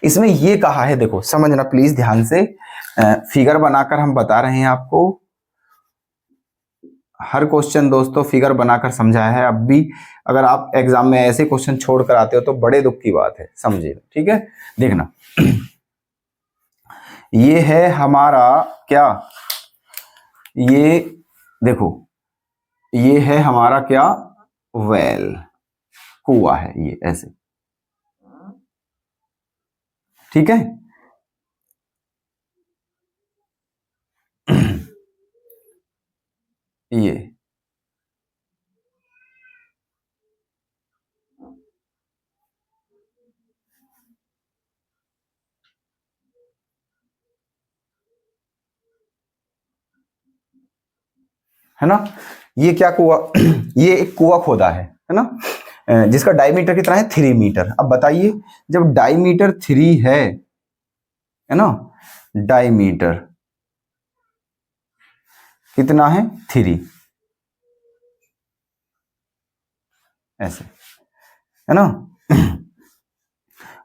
[SPEAKER 1] इसमें ये कहा है, देखो समझना प्लीज ध्यान से, फिगर बनाकर हम बता रहे हैं आपको। हर क्वेश्चन दोस्तों फिगर बनाकर समझाया है। अब भी अगर आप एग्जाम में ऐसे क्वेश्चन छोड़ कर आते हो तो बड़े दुख की बात है, समझिए, ठीक है। देखना ये है हमारा क्या, ये देखो ये है हमारा क्या, वेल, कुआ है ये ऐसे, ठीक है। ये है ना, ये क्या कुआ, ये एक कुआ खोदा है ना, जिसका डायमीटर कितना है 3 मीटर। अब बताइए, जब डायमीटर 3 है ना, डायमीटर कितना है 3, ऐसे, है ना,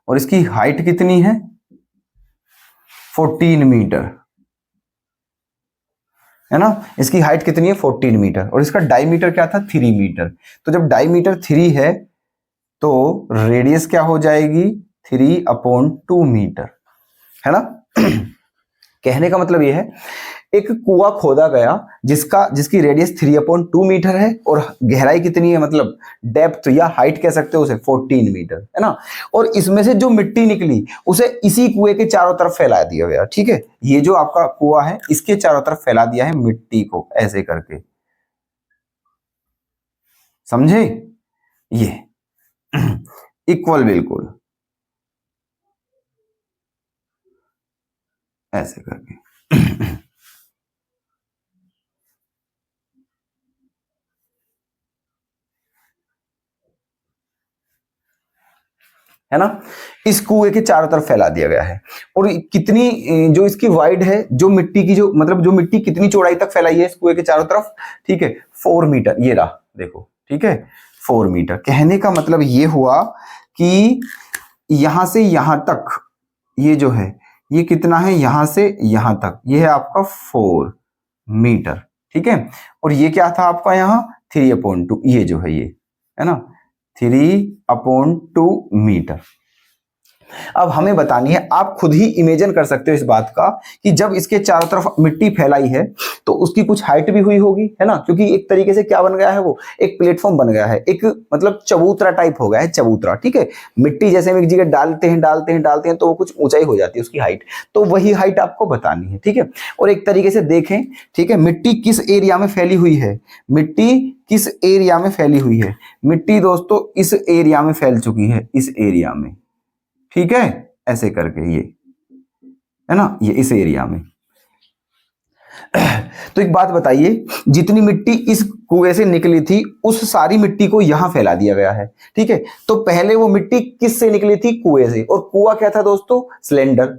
[SPEAKER 1] और इसकी हाइट कितनी है 14 मीटर, है ना। इसकी हाइट कितनी है 14 मीटर, और इसका डायमीटर क्या था 3 मीटर। तो जब डायमीटर 3 है तो रेडियस क्या हो जाएगी 3/2 मीटर, है ना। कहने का मतलब यह है एक कुआं खोदा गया जिसकी रेडियस 3/2 मीटर है और गहराई कितनी है, मतलब डेप्थ या हाइट कह सकते हो उसे 14 मीटर, है ना। और इसमें से जो मिट्टी निकली उसे इसी कुएं के चारों तरफ फैला दिया गया, ठीक है। ये जो आपका कुआं है इसके चारों तरफ फैला दिया है मिट्टी को, ऐसे करके, समझे। ये इक्वल, बिल्कुल ऐसे करके। है ना, इस कुएं के चारों तरफ फैला दिया गया है। और कितनी जो इसकी वाइड है, जो मिट्टी की जो मतलब जो मिट्टी कितनी चौड़ाई तक फैलाई है इस कुएं के चारों तरफ, ठीक है, 4 मीटर। ये रहा देखो, ठीक है, 4 मीटर। कहने का मतलब ये हुआ कि यहां से यहां तक ये जो है ये कितना है, यहां से यहां तक ये है आपका 4 मीटर, ठीक है। और ये क्या था आपका यहाँ 3/2, ये जो है ये, है ना, 3/2 मीटर। अब हमें बतानी है, आप खुद ही इमेजिन कर सकते हो इस बात का कि जब इसके चारों तरफ मिट्टी फैलाई है तो उसकी कुछ हाइट भी हुई होगी, है ना, क्योंकि एक तरीके से क्या बन गया है, वो एक प्लेटफॉर्म बन गया है, एक मतलब चबूतरा टाइप हो गया है, चबूतरा, ठीक है। मिट्टी जैसे हम एक जगह डालते हैं तो वो कुछ ऊंचाई हो जाती है उसकी हाइट, तो वही हाइट आपको बतानी है, ठीक है। और एक तरीके से देखें, ठीक है, मिट्टी किस एरिया में फैली हुई है, मिट्टी किस एरिया में फैली हुई है, मिट्टी दोस्तों इस एरिया में फैल चुकी है, इस एरिया में, ठीक है, ऐसे करके, ये है ना, ये इस एरिया में। तो एक बात बताइए, जितनी मिट्टी इस कुएं से निकली थी उस सारी मिट्टी को यहां फैला दिया गया है, ठीक है। तो पहले वो मिट्टी किस से निकली थी, कुएं से, और कुआं क्या था दोस्तों, सिलेंडर,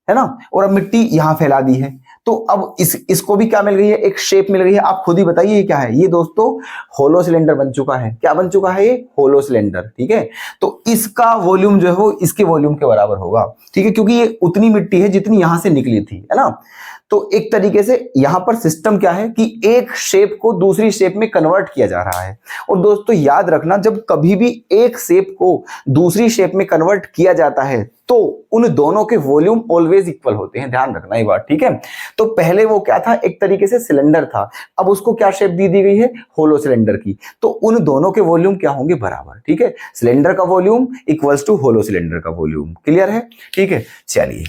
[SPEAKER 1] है ना। और अब मिट्टी यहां फैला दी है, तो अब इसको भी क्या मिल गई है, एक शेप मिल गई है। आप खुद ही बताइए ये क्या है, ये दोस्तों होलो सिलेंडर बन चुका है। क्या बन चुका है, ये होलो सिलेंडर, ठीक है। तो इसका वॉल्यूम जो है वो इसके वॉल्यूम के बराबर होगा, ठीक है, क्योंकि ये उतनी मिट्टी है जितनी यहां से निकली थी, है ना। तो एक तरीके से यहां पर सिस्टम क्या है कि एक शेप को दूसरी शेप में कन्वर्ट किया जा रहा है। और दोस्तों याद रखना, जब कभी भी एक शेप को दूसरी शेप में कन्वर्ट किया जाता है तो उन दोनों के वॉल्यूम ऑलवेज इक्वल होते हैं, ध्यान रखना ये बात, ठीक है। तो पहले वो क्या था, एक तरीके से सिलेंडर था, अब उसको क्या शेप दी गई है, होलो सिलेंडर की, तो उन दोनों के वॉल्यूम क्या होंगे, बराबर, ठीक है। सिलेंडर का volume equals to hollow cylinder का वॉल्यूम, क्लियर है, ठीक है। चलिए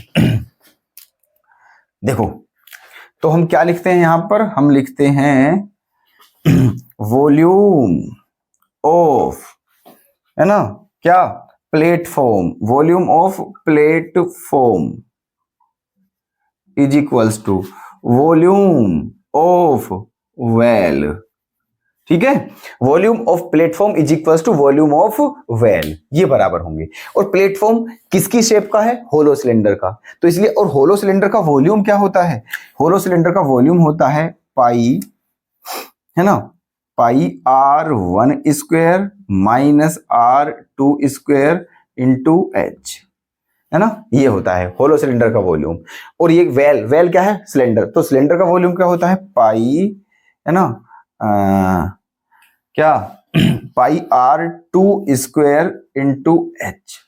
[SPEAKER 1] देखो, तो हम क्या लिखते हैं यहां पर, हम लिखते हैं वॉल्यूम ऑफ, है ना, क्या, platform, volume of platform is equals to volume of well, ठीक है। Volume of platform is equals to volume of well, ये बराबर होंगे। और प्लेटफॉर्म किसकी शेप का है, होलो सिलेंडर का, तो इसलिए, और होलो सिलेंडर का वॉल्यूम क्या होता है, होलो सिलेंडर का वॉल्यूम होता है पाई, है ना, पाई r1² minus r2² into H, है ना, ये होता है होलो सिलेंडर का वॉल्यूम। और ये वेल क्या है, सिलेंडर, तो सिलेंडर का वॉल्यूम क्या होता है, पाई, है ना, क्या पाई r2² इंटू एच,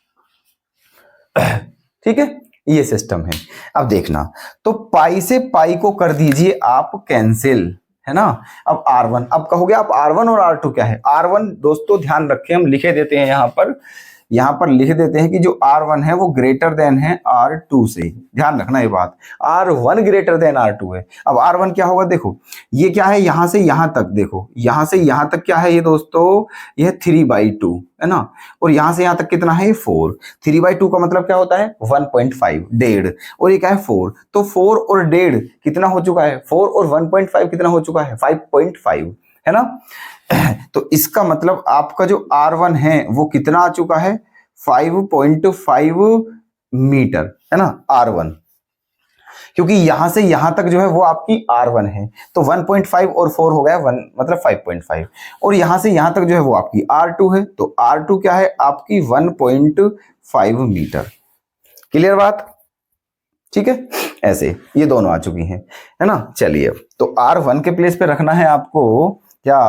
[SPEAKER 1] ठीक है, ये सिस्टम है। अब देखना, तो पाई से पाई को कर दीजिए आप कैंसिल, है ना। अब R1, अब कहोगे आप R1 और R2 क्या है, R1 दोस्तों ध्यान रखें, हम लिखे देते हैं यहां पर लिख देते हैं कि जो R1 है वो ग्रेटर देन है R2 से, ध्यान रखना ये बात, R1 ग्रेटर देन R2 है। अब R1 क्या होगा, देखो ये क्या है, यहां से यहां तक, देखो यहां से यहां तक क्या है ये दोस्तों, यह 3/2, है ना। और यहां से यहां तक कितना है, 4, 3/2 का मतलब क्या होता है, 1.5, डेढ़, और ये क्या है 4, तो 4 और डेढ़ कितना हो चुका है, 4 और 1.5 कितना हो चुका है, 5.5, है ना। तो इसका मतलब आपका जो R1 है वो कितना आ चुका है, 5.5 मीटर, है ना, R1, क्योंकि यहां से यहां तक जो है वो आपकी R1 है, तो 1.5 और 4 हो गया 1, मतलब 5.5, और यहां से यहां तक जो है वो आपकी R2 है, तो R2 क्या है आपकी 1.5 मीटर, क्लियर बात, ठीक है। ऐसे ये दोनों आ चुकी हैं, है ना। चलिए, तो R1 के प्लेस पे रखना है आपको क्या,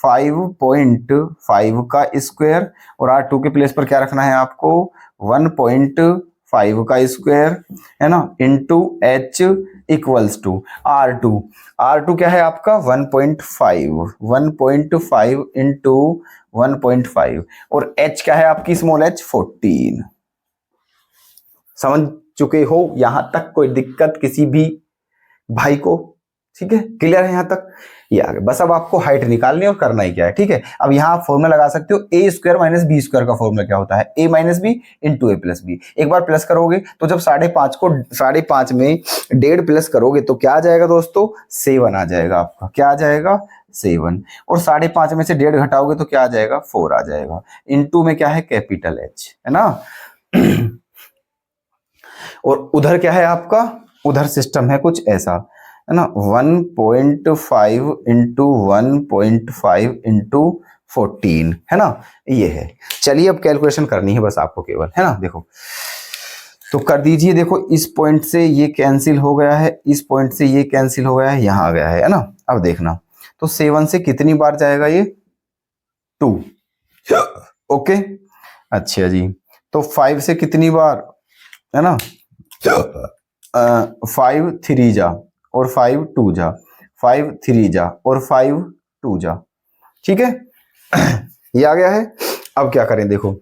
[SPEAKER 1] 5.5 का स्क्वायर, और R2 के प्लेस पर क्या रखना है आपको, 1.5 का स्क्वायर, है ना, into H equals to R2। R2 क्या है आपका 1.5 इंटू 1.5, और H क्या है आपकी स्मॉल h 14। समझ चुके हो यहां तक? कोई दिक्कत किसी भी भाई को? ठीक है, क्लियर है यहां तक? ये आ गया। बस अब आपको हाइट निकालनी है और करना ही क्या है, ठीक है। अब यहाँ आप फॉर्मूला लगा सकते हो, ए स्क्वायर माइनस बी स्क्वायर का फॉर्मूला क्या होता है, ए माइनस बी इंटू ए प्लस बी। एक बार प्लस करोगे तो जब 5.5 को 5.5 में 1.5 प्लस करोगे तो क्या आ जाएगा दोस्तों, 7 आ जाएगा आपका। क्या आ जाएगा, 7। और 5.5 में से 1.5 घटाओगे तो क्या आ जाएगा, 4 आ जाएगा। इंटू में क्या है, कैपिटल एच, है ना। और उधर क्या है आपका, उधर सिस्टम है कुछ ऐसा, है ना, 1.5 इंटू 1.5 इंटू 14, है ना, ये है। चलिए अब कैलकुलेशन करनी है बस आपको केवल, है ना। देखो तो कर दीजिए। देखो इस पॉइंट से ये कैंसिल हो गया है, इस पॉइंट से ये कैंसिल हो गया है, यहां आ गया है ना। अब देखना तो 7 से कितनी बार जाएगा ये, 2। ओके, अच्छा जी। तो 5 से कितनी बार, है ना, 5 3 जा और 5 2 जा, 5 3 जा और 5 2 जा, ठीक है। ये आ गया है। अब क्या करें, देखो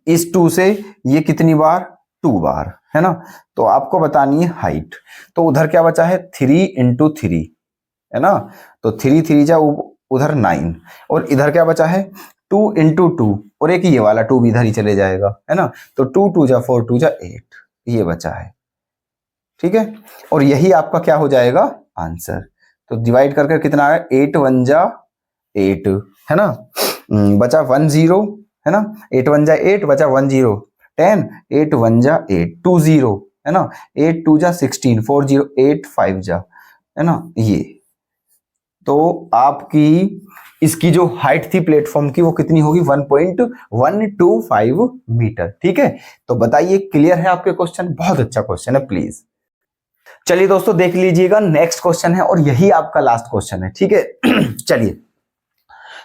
[SPEAKER 1] इस 2 से ये कितनी बार, 2 बार, है ना। तो आपको बतानी है हाइट। तो उधर क्या बचा है, 3 इंटू 3, है ना। तो 3 3 जा उधर 9, और इधर क्या बचा है, 2 इंटू 2, और एक ये वाला 2 भी इधर ही चले जाएगा, है ना। तो 2 2 जा 4 2 जा 8, ये बचा है, ठीक है। और यही आपका क्या हो जाएगा, आंसर। तो डिवाइड करके कितना आया, 8 1 जा 8, है ना। बचा 1 0, है ना, 8 1 जा 8, बचा 1 0 10, 8 1 जा 8 2 0, है ना, 8 2 जा 16 4 0 8 5 जा, है ना, ये। तो आपकी इसकी जो हाइट थी प्लेटफॉर्म की वो कितनी होगी, 1.125 मीटर, ठीक है। तो बताइए क्लियर है आपके क्वेश्चन? बहुत अच्छा क्वेश्चन है, प्लीज। चलिए दोस्तों देख लीजिएगा, नेक्स्ट क्वेश्चन है और यही आपका लास्ट क्वेश्चन है, ठीक है। चलिए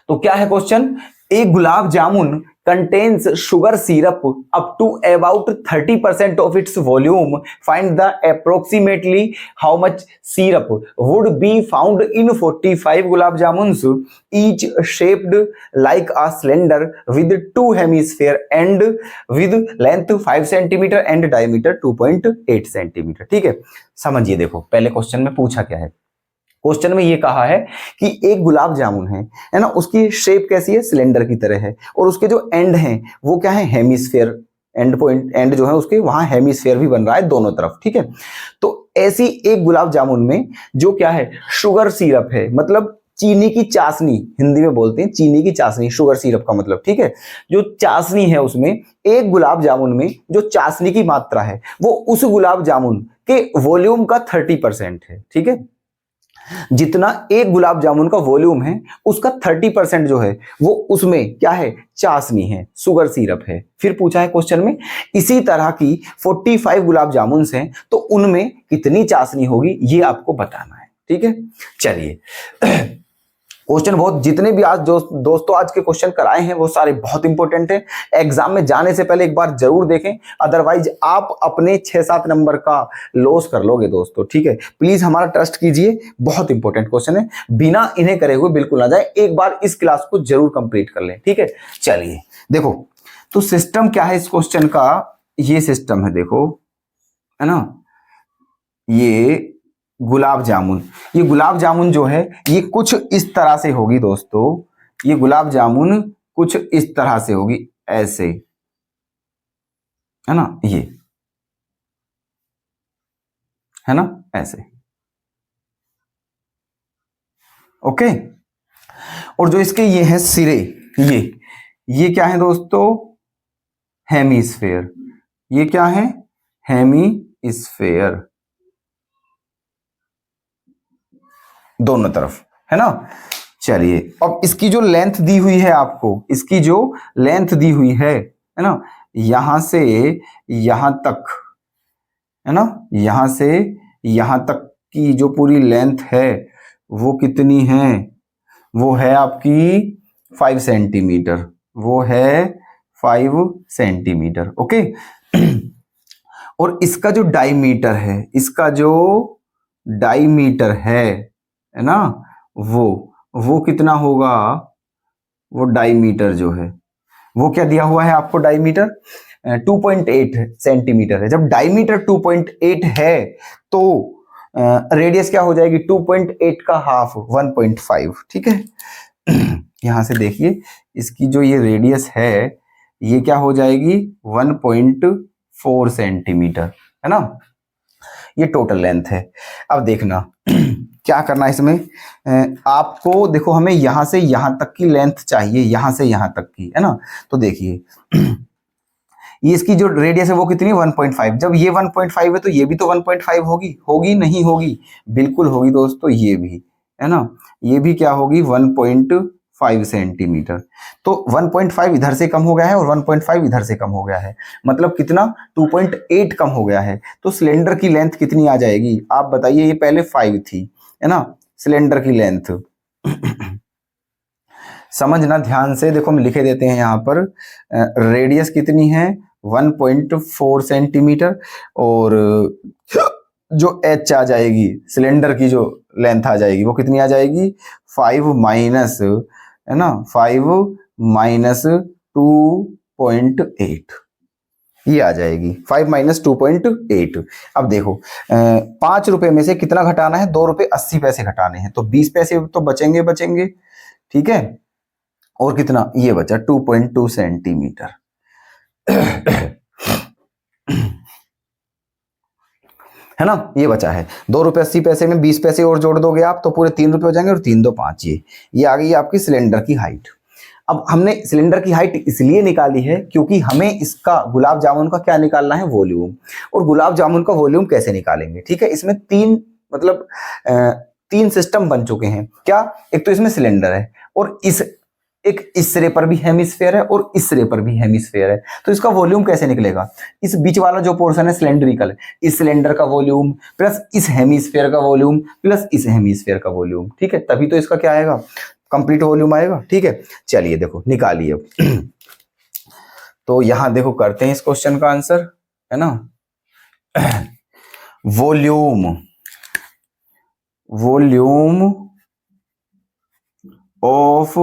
[SPEAKER 1] तो क्या है क्वेश्चन, एक gulab jamun contains sugar syrup up to about 30% of its volume. Find the approximately how much syrup would be found in 45 gulab jamuns, each shaped like a cylinder with 2 hemisphere and with length 5 cm and diameter 2.8 cm। ठीक है, समझिए। देखो पहले question में पूछा क्या है, question में ये कहा है कि एक गुलाब जामुन है ना, उसकी शेप कैसी है, सिलेंडर की तरह है, और उसके जो एंड हैं वो क्या है, हेमिस्फेयर, एंड पॉइंट, एंड जो है उसके वहां हेमिस्फेयर भी बन रहा है दोनों तरफ, ठीक है। तो ऐसी एक गुलाब जामुन में जो क्या है, शुगर सिरप है, मतलब चीनी की चाशनी, हिंदी में बोलते हैं चीनी की चाशनी, शुगर सिरप का मतलब, ठीक है। जो चाशनी है उसमें, एक गुलाब जामुन में जो चाशनी की मात्रा है वो उस गुलाब जामुन के वॉल्यूम का 30% है, ठीक है। जितना एक गुलाब जामुन का वॉल्यूम है उसका 30% जो है वो उसमें क्या है, चाशनी है, शुगर सिरप है। फिर पूछा है क्वेश्चन में, इसी तरह की 45 गुलाब जामुन हैं तो उनमें कितनी चाशनी होगी, ये आपको बताना है, ठीक है। चलिए क्वेश्चन बहुत, जितने भी आज दोस्तों आज के क्वेश्चन कराए हैं वो सारे बहुत इंपॉर्टेंट हैं। एग्जाम में जाने से पहले एक बार जरूर देखें, अदरवाइज आप अपने 6-7 नंबर का लॉस कर लोगे दोस्तों, ठीक है। प्लीज हमारा ट्रस्ट कीजिए, बहुत इंपॉर्टेंट क्वेश्चन है, बिना इन्हें करे हुए बिल्कुल ना जाए। एक बार इस क्लास को जरूर कंप्लीट कर लें, ठीक है। चलिए देखो तो सिस्टम क्या है इस क्वेश्चन का, ये सिस्टम है, देखो, है ना। ये गुलाब जामुन, ये गुलाब जामुन जो है ये कुछ इस तरह से होगी दोस्तों, ये गुलाब जामुन कुछ इस तरह से होगी, ऐसे, है ना, ये, है ना, ऐसे, ओके। और जो इसके ये हैं सिरे, ये क्या है दोस्तों, हेमीस्फेयर, ये क्या है, हेमीस्फेयर, दोनों तरफ, है ना। चलिए अब इसकी जो लेंथ दी हुई है आपको, इसकी जो लेंथ दी हुई है ना, यहां से यहां तक, है ना, यहां से यहां तक की जो पूरी लेंथ है वो कितनी है, वो है आपकी 5 सेंटीमीटर, वो है 5 सेंटीमीटर। ओके। और इसका जो डायमीटर है, इसका जो डायमीटर है ना, वो कितना होगा? वो डायमीटर जो है वो क्या दिया हुआ है आपको? डायमीटर 2.8 सेंटीमीटर है। जब डायमीटर 2.8 है तो रेडियस क्या हो जाएगी? 2.8 का हाफ 1.5। ठीक है। यहां से देखिए, इसकी जो ये रेडियस है ये क्या हो जाएगी? 1.4 सेंटीमीटर, है ना। ये टोटल लेंथ है। अब देखना क्या करना है इसमें। आपको देखो, हमें यहां से यहां तक की लेंथ चाहिए, यहां से यहां तक की, है ना। तो देखिए ये इसकी जो रेडियस है वो कितनी? 1.5। जब ये 1.5 है तो ये भी तो 1.5 होगी। होगी नहीं होगी? बिल्कुल होगी दोस्तों, ये भी, है ना। ये भी क्या होगी? 1.5 सेंटीमीटर। तो 1.5 इधर से कम हो गया है और 1.5 इधर से कम हो गया है, मतलब कितना? 2.8 कम हो गया है। तो सिलेंडर की लेंथ कितनी आ जाएगी आप बताइए? ये पहले 5 थी, है ना, सिलेंडर की लेंथ। समझना ध्यान से, देखो हम लिखे देते हैं यहाँ पर। रेडियस कितनी है? 1.4 सेंटीमीटर। और जो एच आ जाएगी, सिलेंडर की जो लेंथ आ जाएगी, वो कितनी आ जाएगी? 5 माइनस, है ना, 5 माइनस 2.8, ये आ जाएगी 5 माइनस 2.8। अब देखो 5 रुपए में से कितना घटाना है? 2 रुपए 80 पैसे घटाने हैं, तो 20 पैसे तो बचेंगे बचेंगे। ठीक है। और कितना ये बचा? 2.2 सेंटीमीटर। है ना, ये बचा है। 2 रुपए 80 पैसे में 20 पैसे और जोड़ दोगे आप तो पूरे 3 रुपए हो जाएंगे, और 3 2 5। ये आ गई आपकी सिलेंडर की हाइट। अब हमने सिलेंडर की हाइट इसलिए निकाली है क्योंकि हमें इसका, गुलाब जामुन का क्या निकालना है? वॉल्यूम। और गुलाब जामुन का वॉल्यूम कैसे निकालेंगे? ठीक है, इसमें तीन, मतलब 3 सिस्टम बन चुके हैं। क्या? एक तो इसमें सिलेंडर है, और इस सिरे पर भी हेमिस्फेयर है, और इस सिरे पर भी हेमिस्फेयर है। तो इसका वॉल्यूम कैसे निकलेगा? इस बीच वाला जो पोर्शन है सिलेंड्रिकल, इस सिलेंडर का वॉल्यूम प्लस इस हेमिस्फेयर का वॉल्यूम प्लस इस हेमिस्फेयर का वॉल्यूम। ठीक है, तभी तो इसका क्या आएगा? कंप्लीट वॉल्यूम आएगा। ठीक है, चलिए देखो निकालिए अब। तो यहां देखो करते हैं इस क्वेश्चन का आंसर, है ना। वॉल्यूम ऑफ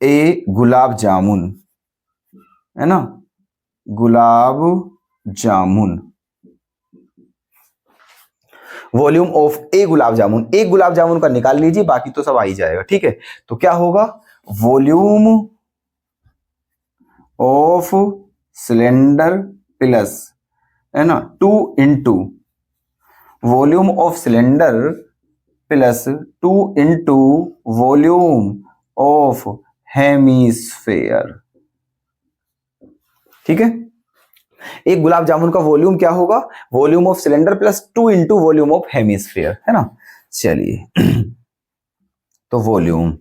[SPEAKER 1] ए गुलाब जामुन, है ना, गुलाब जामुन। वॉल्यूम ऑफ ए गुलाब जामुन, एक गुलाब जामुन का निकाल लीजिए, बाकी तो सब आ ही जाएगा। ठीक है, तो क्या होगा? वॉल्यूम ऑफ सिलेंडर प्लस, है ना, 2 into volume of cylinder plus 2 into volume of hemisphere. ठीक है, एक गुलाब जामुन का वॉल्यूम क्या होगा? Volume of cylinder plus 2 into volume of hemisphere, है ना। चलिए तो वॉल्यूम,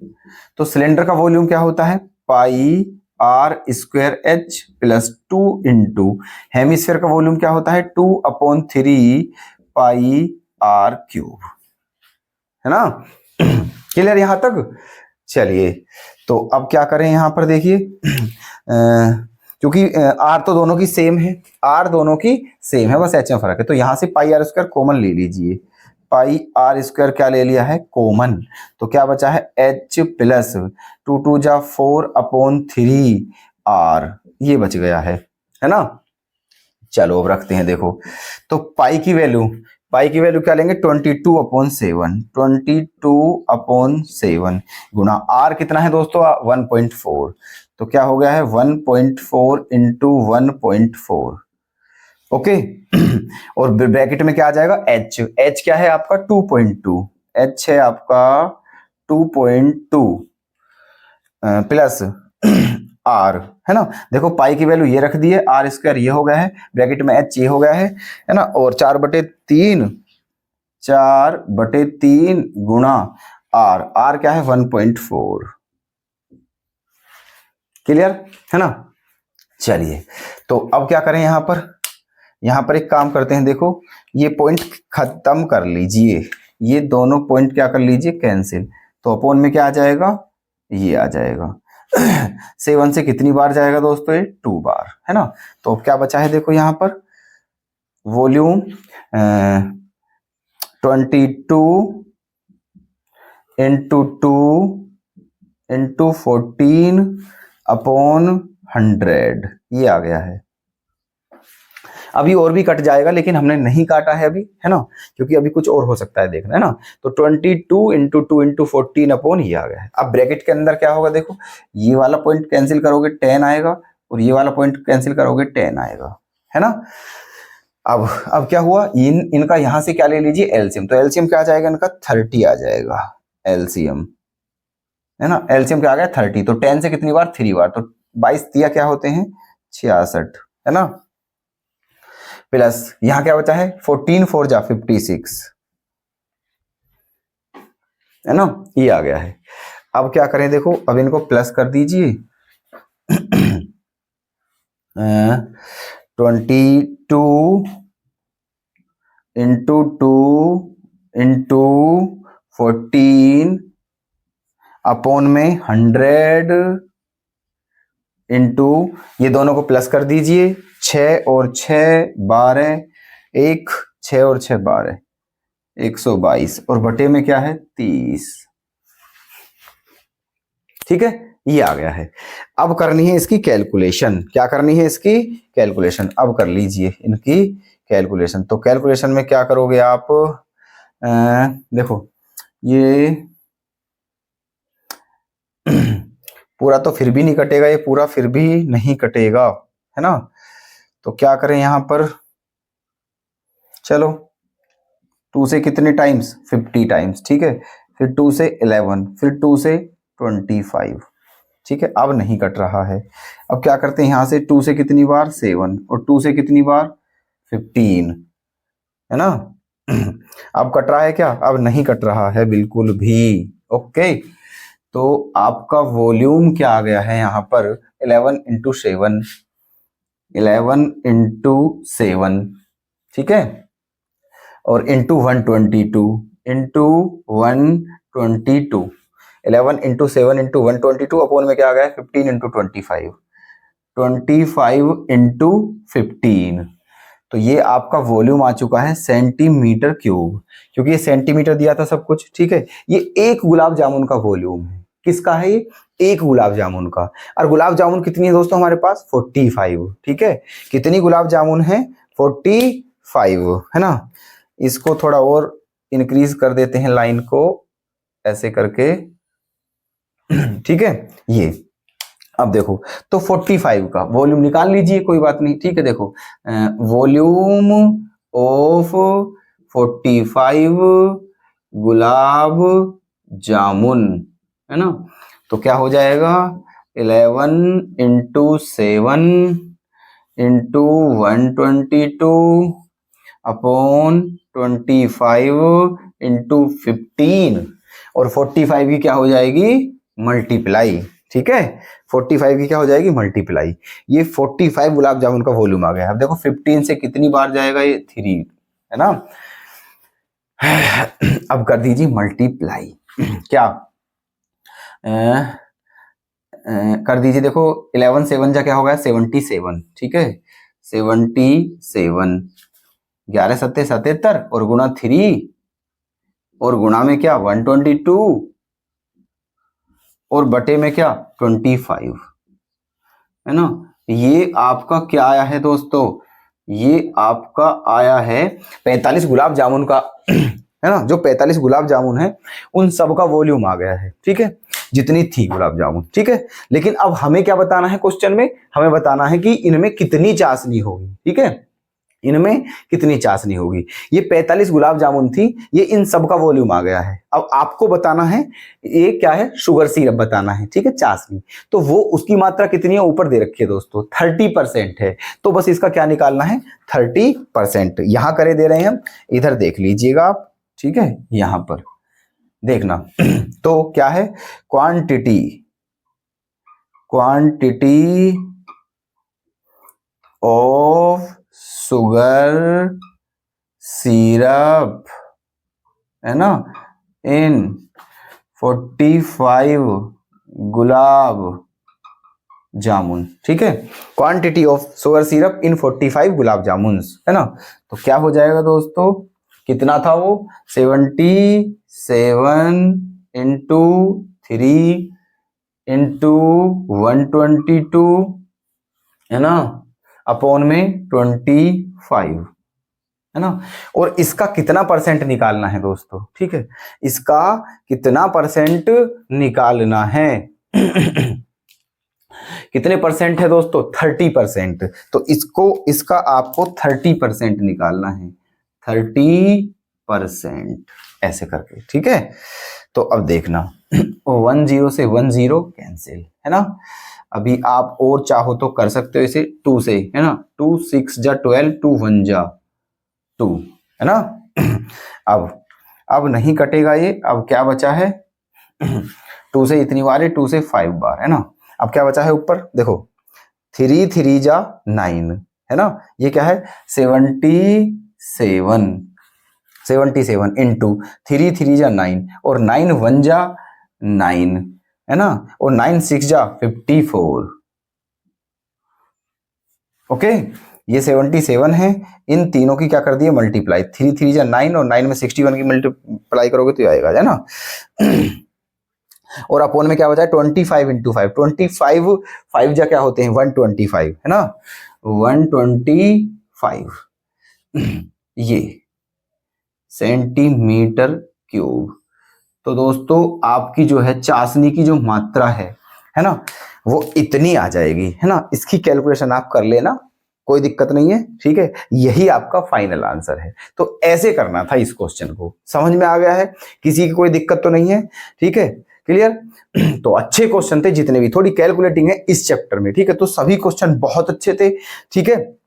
[SPEAKER 1] तो सिलेंडर का वॉल्यूम क्या होता है? Pi r square h plus 2 into hemisphere का वॉल्यूम क्या होता है? 2/3 पाई आर क्यूब, है ना। क्लियर यहां तक? चलिए तो अब क्या करें यहां पर देखिए, क्योंकि आर तो दोनों की सेम है, आर दोनों की सेम है, बस एच में फर्क है। तो यहां से पाई आर स्क्वायर कॉमन ले लीजिए। पाई आर स्क्वायर क्या ले लिया है? कॉमन। तो क्या बचा है? एच प्लस 2 2 जा 4/3 आर, ये बच गया है ना। चलो अब रखते हैं, देखो तो पाई की वैल्यू क्या लेंगे? 22/7, 22/7 गुना आर कितना है दोस्तों? 1.4। तो क्या हो गया है? 1.4 इंटू 1.4। ओके। और ब्रैकेट में क्या आ जाएगा? एच क्या है आपका? 2.2। एच है आपका 2.2 प्लस आर, है ना। देखो पाई की वैल्यू ये रख दी है, आर स्क्वायर ये हो गया है, ब्रैकेट में एच ये हो गया है ना। और 4/3 गुणा आर क्या है? 1.4। क्लियर है ना। चलिए तो अब क्या करें यहां पर? यहाँ पर एक काम करते हैं, देखो ये पॉइंट खत्म कर लीजिए, ये दोनों पॉइंट क्या कर लीजिए, कैंसिल। तो अपोन में क्या आ जाएगा, ये आ जाएगा। 7 से कितनी बार जाएगा दोस्तों, ये 2 बार, है ना। तो अब क्या बचा है, देखो यहाँ पर वॉल्यूम 22 इंटू 2 इंटू 14 अपॉन 100, ये आ गया है। अभी और भी कट जाएगा, लेकिन हमने नहीं काटा है अभी, है ना, क्योंकि अभी कुछ और हो सकता है देखना, है ना। तो 22 इंटू 2 इंटू 14 अपॉन ये आ गया है। अब ब्रैकेट के अंदर क्या होगा, देखो ये वाला पॉइंट कैंसिल करोगे 10 आएगा, और ये वाला पॉइंट कैंसिल करोगे 10 आएगा, है ना। अब क्या हुआ, इनका यहां से क्या ले लीजिए, एलसीएम। तो एलसीएम क्या आ जाएगा, इनका 30 आ जाएगा एलसीएम, है ना। एलसीएम क्या आ गया 30। तो 10 से कितनी बार, 3 बार, तो 22 दिया क्या होते हैं 66, है ना। प्लस यहां क्या बचा है 14 4 जा 56, है ना, ये आ गया है। अब क्या करें, देखो अब इनको प्लस कर दीजिए। 22 इंटू 2 इंटू 14 अपॉन में 100 इंटू, ये दोनों को प्लस कर दीजिए, 6 और 6 12, 1 6 और 6 12, 122, और बटे में क्या है 30, ठीक है, ये आ गया है। अब करनी है इसकी कैलकुलेशन, क्या करनी है इसकी कैलकुलेशन, अब कर लीजिए इनकी कैलकुलेशन। तो कैलकुलेशन में क्या करोगे आप, देखो ये पूरा तो फिर भी नहीं कटेगा, ये पूरा फिर भी नहीं कटेगा, है ना। तो क्या करें यहां पर, चलो 2 से कितने टाइम्स 50 टाइम्स, ठीक है, फिर 2 से 11, फिर 2 से 25, ठीक है। अब नहीं कट रहा है। अब क्या करते हैं, यहां से 2 से कितनी बार 7, और 2 से कितनी बार 15, है ना। अब कट रहा है क्या, अब नहीं कट रहा है बिल्कुल भी, ओके। तो आपका वॉल्यूम क्या आ गया है यहाँ पर, 11 इंटू 7, 11 इंटू 7, ठीक है, और into 122 into 122, 11 into 7 into 122 upon में क्या आ गया 15 इंटू 25, 25 इंटू 15। तो ये आपका वॉल्यूम आ चुका है सेंटीमीटर क्यूब, क्योंकि ये सेंटीमीटर दिया था सब कुछ, ठीक है। ये एक गुलाब जामुन का वॉल्यूम है, किसका है ये, एक गुलाब जामुन का। और गुलाब जामुन कितनी है दोस्तों हमारे पास 45, ठीक है। कितनी गुलाब जामुन है 45, है ना। इसको थोड़ा और इंक्रीज कर देते हैं लाइन को ऐसे करके, ठीक है। ये अब देखो तो 45 का वॉल्यूम निकाल लीजिए, कोई बात नहीं, ठीक है। देखो वॉल्यूम ऑफ 45 गुलाब जामुन, है ना। तो क्या हो जाएगा 11 इंटू 7 इंटू 122 अपॉन 25 इंटू 15, और 45 की क्या हो जाएगी मल्टीप्लाई, ठीक है। 45 की क्या हो जाएगी मल्टीप्लाई। ये 45 गुलाब जामुन का वॉल्यूम आ गया। अब देखो 15 से कितनी बार जाएगा ये 3, है ना। अब कर दीजिए मल्टीप्लाई, क्या कर दीजिए, देखो 11 7 जा क्या होगा 77, ठीक है, 77, 11 सत्ते 77, और गुणा 3, और गुणा में क्या 122, और बटे में क्या 25, है ना। ये आपका क्या आया है दोस्तों, ये आपका आया है 45 गुलाब जामुन का, है ना। जो 45 गुलाब जामुन है उन सब का वॉल्यूम आ गया है, ठीक है, जितनी थी गुलाब जामुन, ठीक है। लेकिन अब हमें क्या बताना है क्वेश्चन में, हमें बताना है कि इनमें कितनी चाशनी होगी, ठीक है, इनमें कितनी चाशनी होगी। ये 45 गुलाब जामुन थी, ये इन सब का वॉल्यूम आ गया है। अब आपको बताना है ये क्या है, शुगर सिरप बताना है, ठीक है, चाशनी। तो वो उसकी मात्रा कितनी है ऊपर दे रखी है दोस्तों 30% है। तो बस इसका क्या निकालना है 30%, यहां करे दे रहे हैं हम, इधर देख लीजिएगा आप, ठीक है, यहां पर देखना। तो क्या है quantity, quantity of sugar syrup, है ना, इन 45 गुलाब जामुन। ठीक है, क्वांटिटी ऑफ शुगर सिरप इन 45 गुलाब जामुन, है ना। तो क्या हो जाएगा दोस्तों, कितना था वो, 77 इंटू 3 इंटू 122, है ना, अपॉन में 25, है ना। और इसका कितना परसेंट निकालना है दोस्तों, ठीक है, इसका कितना परसेंट निकालना है कितने परसेंट है दोस्तों, 30%। तो इसका आपको 30% निकालना है, 30% ऐसे करके, ठीक है। तो अब देखना 10 से 10 कैंसिल, है ना। अभी आप और चाहो तो कर सकते हो इसे 2 से, है ना, 2 6 जा 12, 2 1 जा 2, है ना। अब नहीं कटेगा ये, अब क्या बचा है 2 से इतनी बार है, 2 से 5 बार, है ना। अब क्या बचा है ऊपर देखो, 3 3 जा 9, है ना, ये क्या है 77 इंटू 3 3 जा 9 और 9 1 जा 9, है ना, और 9 6 जा 54। ओके, ये 77 है, इन तीनों की क्या कर दिए मल्टीप्लाई, 3 3 जा 9 और 9 में 61 की मल्टीप्लाई करोगे तो आएगा, है ना। और अपोन में क्या बचा है 25 इंटू 5, 25 5 जा क्या होते हैं 125, है ना, 125 ये सेंटीमीटर क्यूब। तो दोस्तों आपकी जो है चाशनी की जो मात्रा है ना, वो इतनी आ जाएगी, है ना। इसकी कैलकुलेशन आप कर लेना, कोई दिक्कत नहीं है, ठीक है। यही आपका फाइनल आंसर है। तो ऐसे करना था इस क्वेश्चन को, समझ में आ गया है, किसी की कोई दिक्कत तो नहीं है, ठीक है, क्लियर। तो अच्छे क्वेश्चन थे जितने भी, थोड़ी कैलकुलेटिंग है इस चैप्टर में, ठीक है। तो सभी क्वेश्चन बहुत अच्छे थे, ठीक है।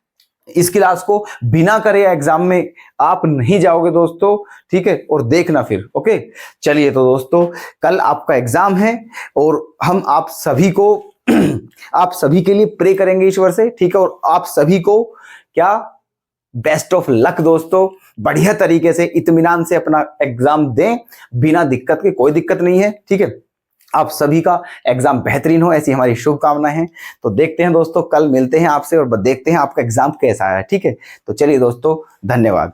[SPEAKER 1] इस क्लास को बिना करे एग्जाम में आप नहीं जाओगे दोस्तों, ठीक है, और देखना फिर। ओके, चलिए तो दोस्तों कल आपका एग्जाम है और हम आप सभी को आप सभी के लिए प्रे करेंगे ईश्वर से, ठीक है। और आप सभी को क्या बेस्ट ऑफ लक दोस्तों, बढ़िया तरीके से इत्मीनान से अपना एग्जाम दें, बिना दिक्कत के, कोई दिक्कत नहीं है, ठीक है। आप सभी का एग्जाम बेहतरीन हो, ऐसी हमारी शुभकामनाएं हैं। तो देखते हैं दोस्तों, कल मिलते हैं आपसे और देखते हैं आपका एग्जाम कैसा है, ठीक है। तो चलिए दोस्तों, धन्यवाद।